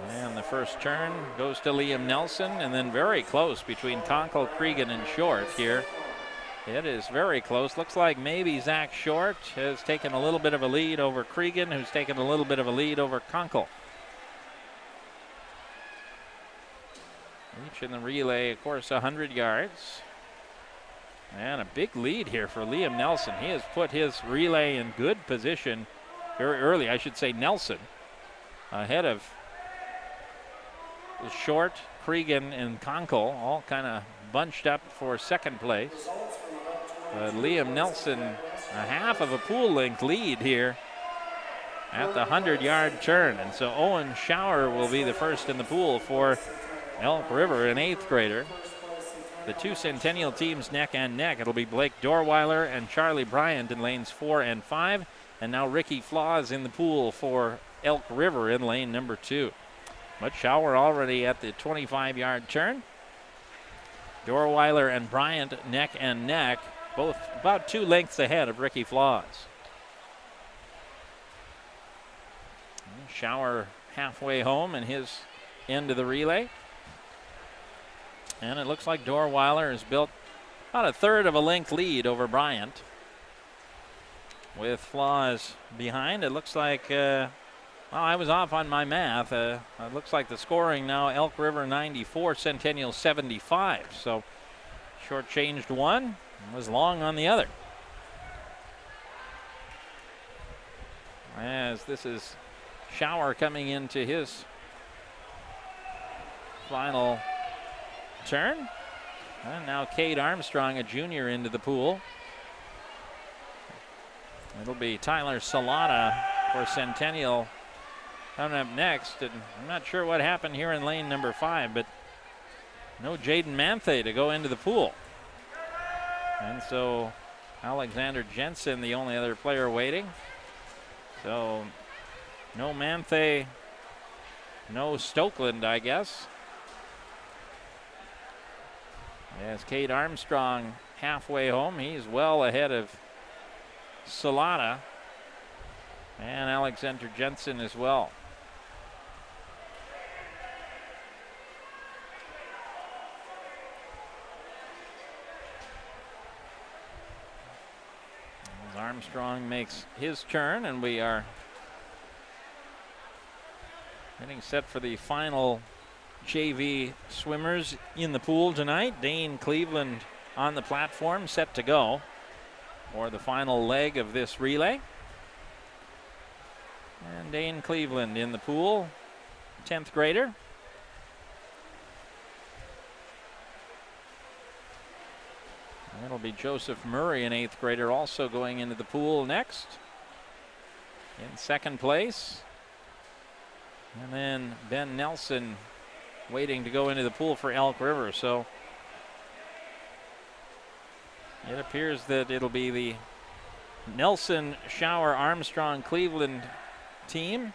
And the first turn goes to Liam Nelson, and then very close between Conkle, Cregan, and Short here. It is very close. Looks like maybe Zach Short has taken a little bit of a lead over Cregan, who's taken a little bit of a lead over Conkle. Each in the relay, of course, 100 yards. And a big lead here for Liam Nelson. He has put his relay in good position very early. I should say Nelson ahead of Short, Cregan, and Conkle, all kind of bunched up for second place. But Liam Nelson, a half of a pool length lead here at the 100-yard turn. And so Owen Schauer will be the first in the pool for Elk River, an 8th grader. The 2 Centennial teams neck and neck. It'll be Blake Dorweiler and Charlie Bryant in lanes 4 and 5. And now Ricky Flaws in the pool for Elk River in lane number 2. But Schauer already at the 25-yard turn. Dorweiler and Bryant neck and neck, both about 2 lengths ahead of Ricky Flaws. Schauer halfway home in his end of the relay. And it looks like Dorweiler has built about a third of a length lead over Bryant. With Flaws behind, it looks like, well, I was off on my math. It looks like the scoring now, Elk River 94, Centennial 75. So shortchanged one and was long on the other. As this is Schauer coming into his final turn. And now Cade Armstrong, a junior, into the pool. It'll be Tyler Salata for Centennial coming up next. And I'm not sure what happened here in lane number 5, but no Jaden Manthe to go into the pool. And so Alexander Jensen, the only other player waiting. So no Manthe, no Stokeland, I guess. As Cade Armstrong halfway home, he's well ahead of Salata and Alexander Jensen as well. Armstrong makes his turn, and we are getting set for the final JV swimmers in the pool tonight. Dane Cleveland on the platform, set to go for the final leg of this relay. And Dane Cleveland in the pool, 10th grader. That'll be Joseph Murray, an 8th grader, also going into the pool next. In second place. And then Ben Nelson waiting to go into the pool for Elk River. So it appears that it'll be the Nelson, Shower, Armstrong, Cleveland team,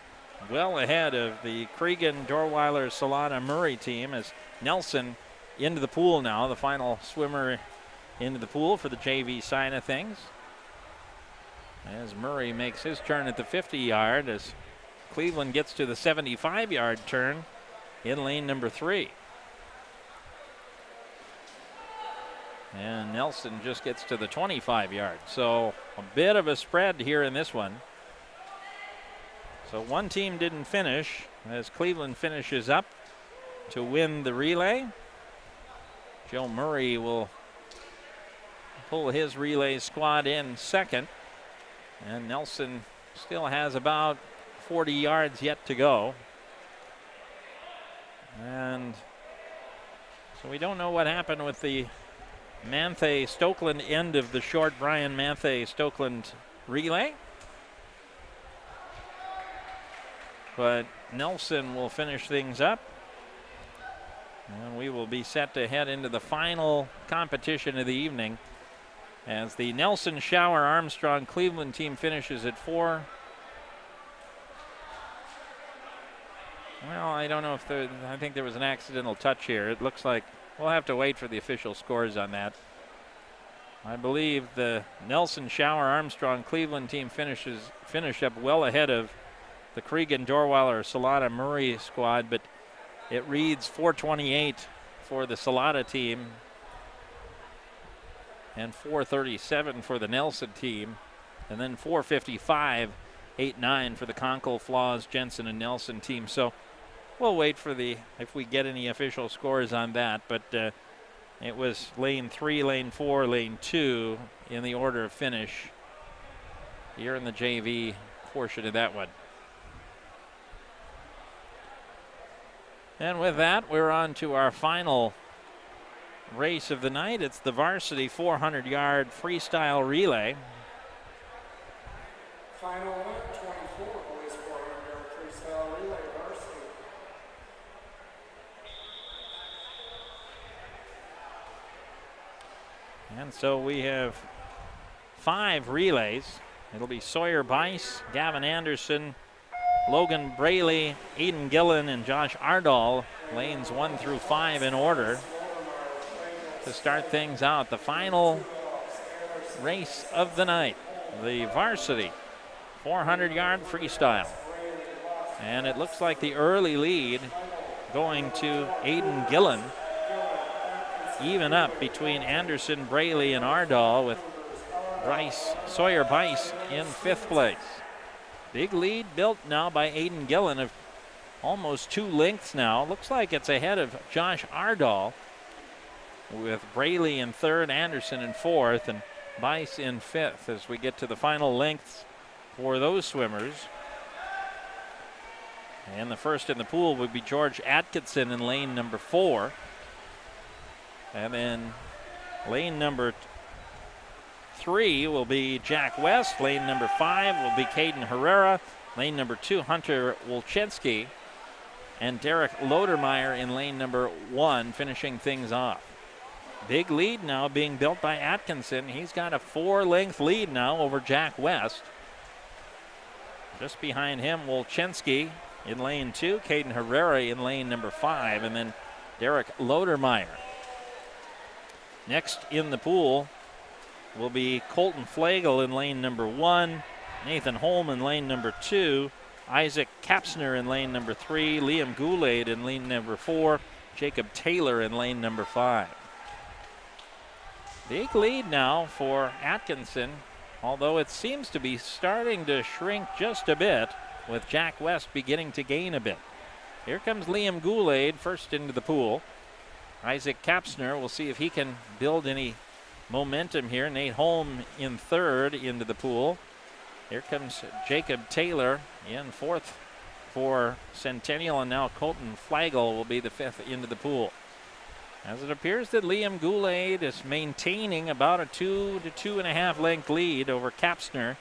well ahead of the Cregan, Dorweiler, Salada, Murray team, as Nelson into the pool now, the final swimmer into the pool for the JV side of things. As Murray makes his turn at the 50-yard, as Cleveland gets to the 75-yard turn in lane number 3. And Nelson just gets to the 25-yard. So a bit of a spread here in this one. So one team didn't finish as Cleveland finishes up to win the relay. Joe Murray will pull his relay squad in second. And Nelson still has about 40 yards yet to go. And so we don't know what happened with the Manthe-Stokeland end of the short Brian Manthe-Stokeland relay. But Nelson will finish things up. And we will be set to head into the final competition of the evening as the Nelson, Shower, Armstrong, Cleveland team finishes at 4. Well, I don't know if I think there was an accidental touch here. It looks like we'll have to wait for the official scores on that. I believe the Nelson, Shower, Armstrong, Cleveland team finish up well ahead of the Cregan, Dorweiler, Salada, Murray squad, but it reads 4:28 for the Salada team and 4:37 for the Nelson team, and then 4:55, 8-9 for the Conkle, Flaws, Jensen, and Nelson team. So we'll wait for if we get any official scores on that, but it was lane 3, lane 4, lane 2 in the order of finish here in the JV portion of that one. And with that, we're on to our final race of the night. It's the Varsity 400-yard freestyle relay. Final event, 24 boys 400-yard freestyle relay, Varsity. And so we have 5 relays. It'll be Sawyer Bice, Gavin Anderson, Logan Braley, Aiden Gillen, and Josh Ardall, lanes 1 through 5 in order to start things out. The final race of the night, the Varsity 400-yard freestyle. And it looks like the early lead going to Aiden Gillen. Even up between Anderson, Braley, and Ardall, with Sawyer Bice in 5th place. Big lead built now by Aiden Gillen of almost 2 lengths now. Looks like it's ahead of Josh Ardall, with Braley in 3rd, Anderson in 4th, and Bice in 5th as we get to the final lengths for those swimmers. And the first in the pool would be George Atkinson in lane number 4. And then lane number 3 will be Jack West. Lane number 5 will be Caden Herrera. Lane number 2, Hunter Wolczynski. And Derek Lodermeyer in lane number 1, finishing things off. Big lead now being built by Atkinson. He's got a 4-length lead now over Jack West. Just behind him, Wolczynski in lane 2, Caden Herrera in lane number 5, and then Derek Lodermeyer. Next in the pool will be Colton Flagel in lane number 1, Nathan Holm in lane number 2, Isaac Kapsner in lane number 3, Liam Goulet in lane number 4, Jacob Taylor in lane number 5. Big lead now for Atkinson although it seems to be starting to shrink just a bit, with Jack West beginning to gain a bit. Here comes Liam Goulade first into the pool. Isaac Kapsner, we'll see if he can build any momentum here. Nate Holm in third into the pool. Here comes Jacob Taylor in fourth for Centennial, and now Colton Flagel will be the fifth into the pool. As it appears that Liam Goulade is maintaining about a 2 to 2.5 length lead over Kapsner.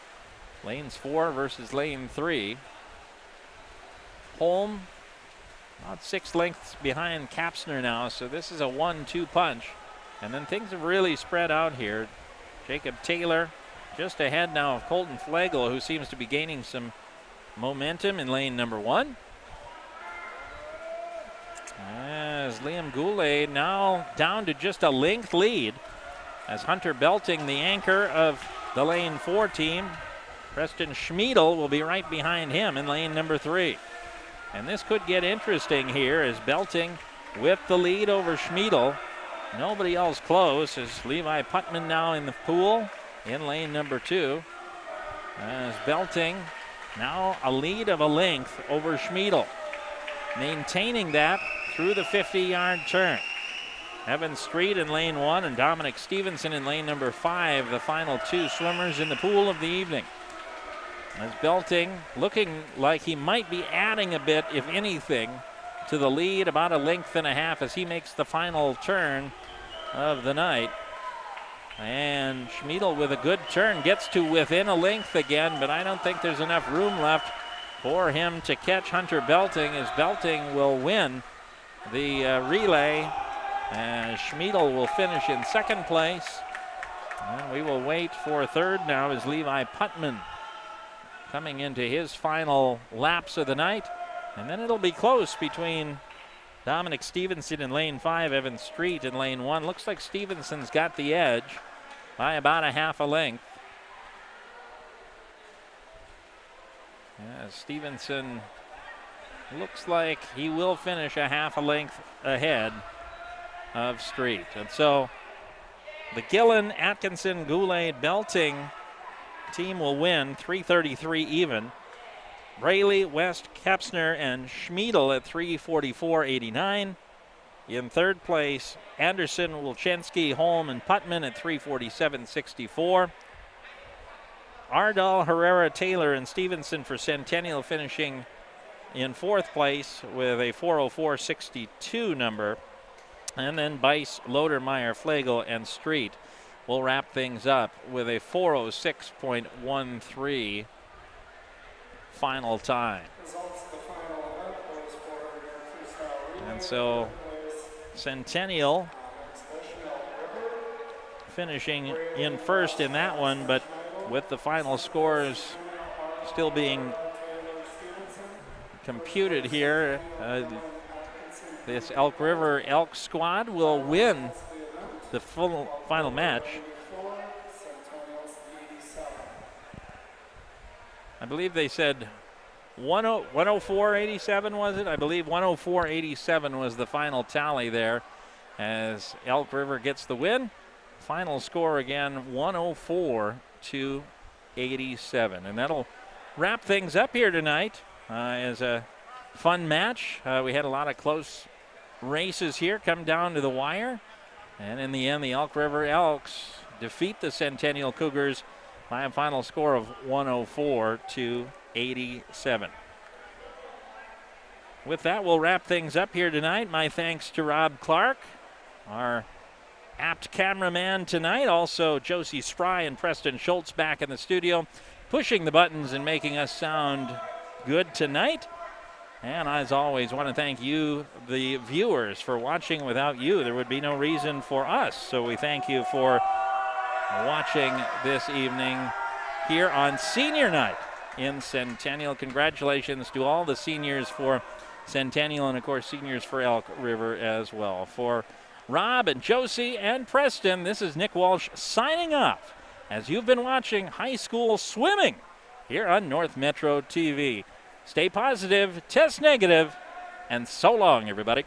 Lanes 4 versus lane 3. Holm about 6 lengths behind Kapsner now, so this is a 1-2 punch. And then things have really spread out here. Jacob Taylor just ahead now of Colton Flagel, who seems to be gaining some momentum in lane number 1. As Liam Goulade now down to just a length lead, as Hunter Belting, the anchor of the lane 4 team. Preston Schmiedel will be right behind him in lane number 3. And this could get interesting here as Belting with the lead over Schmiedel. Nobody else close as Levi Putman now in the pool in lane number 2. As Belting now a lead of a length over Schmiedel, maintaining that through the 50-yard turn. Evan Street in lane 1 and Dominic Stevenson in lane number 5, the final 2 swimmers in the pool of the evening. As Belting looking like he might be adding a bit, if anything, to the lead, about a length and a half as he makes the final turn of the night. And Schmiedel with a good turn gets to within a length again, but I don't think there's enough room left for him to catch Hunter Belting, as Belting will win the relay. Schmiedel will finish in second place. And we will wait for third now as Levi Putman coming into his final laps of the night. And then it'll be close between Dominic Stevenson in lane 5, Evan Street in lane 1. Looks like Stevenson's got the edge by about a half a length. Stevenson looks like he will finish a half a length ahead of Street. And so the Gillen, Atkinson, Goulade, Belting team will win 3:33 even. Braley, West, Kapsner, and Schmiedel at 3:44.89. In third place, Anderson, Wilczynski, Holm, and Putman at 3:47.64. Ardal, Herrera, Taylor, and Stevenson for Centennial finishing in fourth place with a 4:04.62 number. And then Bice, Lodermeyer, Flagel, and Street will wrap things up with a 4:06.13 final time. And so Centennial finishing in first in that one, but with the final scores still being computed here, this Elk River Elk squad will win the final match. I believe they said 104.87 was it? I believe 104.87 was the final tally there as Elk River gets the win. Final score again 104-87. And that'll wrap things up here tonight as a fun match. We had a lot of close races here come down to the wire. And in the end, the Elk River Elks defeat the Centennial Cougars by a final score of 104-87. With that, we'll wrap things up here tonight. My thanks to Rob Clark, our apt cameraman tonight. Also, Josie Spry and Preston Schultz back in the studio, pushing the buttons and making us sound good tonight. And as always, want to thank you, the viewers, for watching. Without you, there would be no reason for us. So we thank you for watching this evening here on Senior Night in Centennial. Congratulations to all the seniors for Centennial and, of course, seniors for Elk River as well. For Rob and Josie and Preston, this is Nick Walsh signing off as you've been watching high school swimming here on North Metro TV. Stay positive, test negative, and so long, everybody.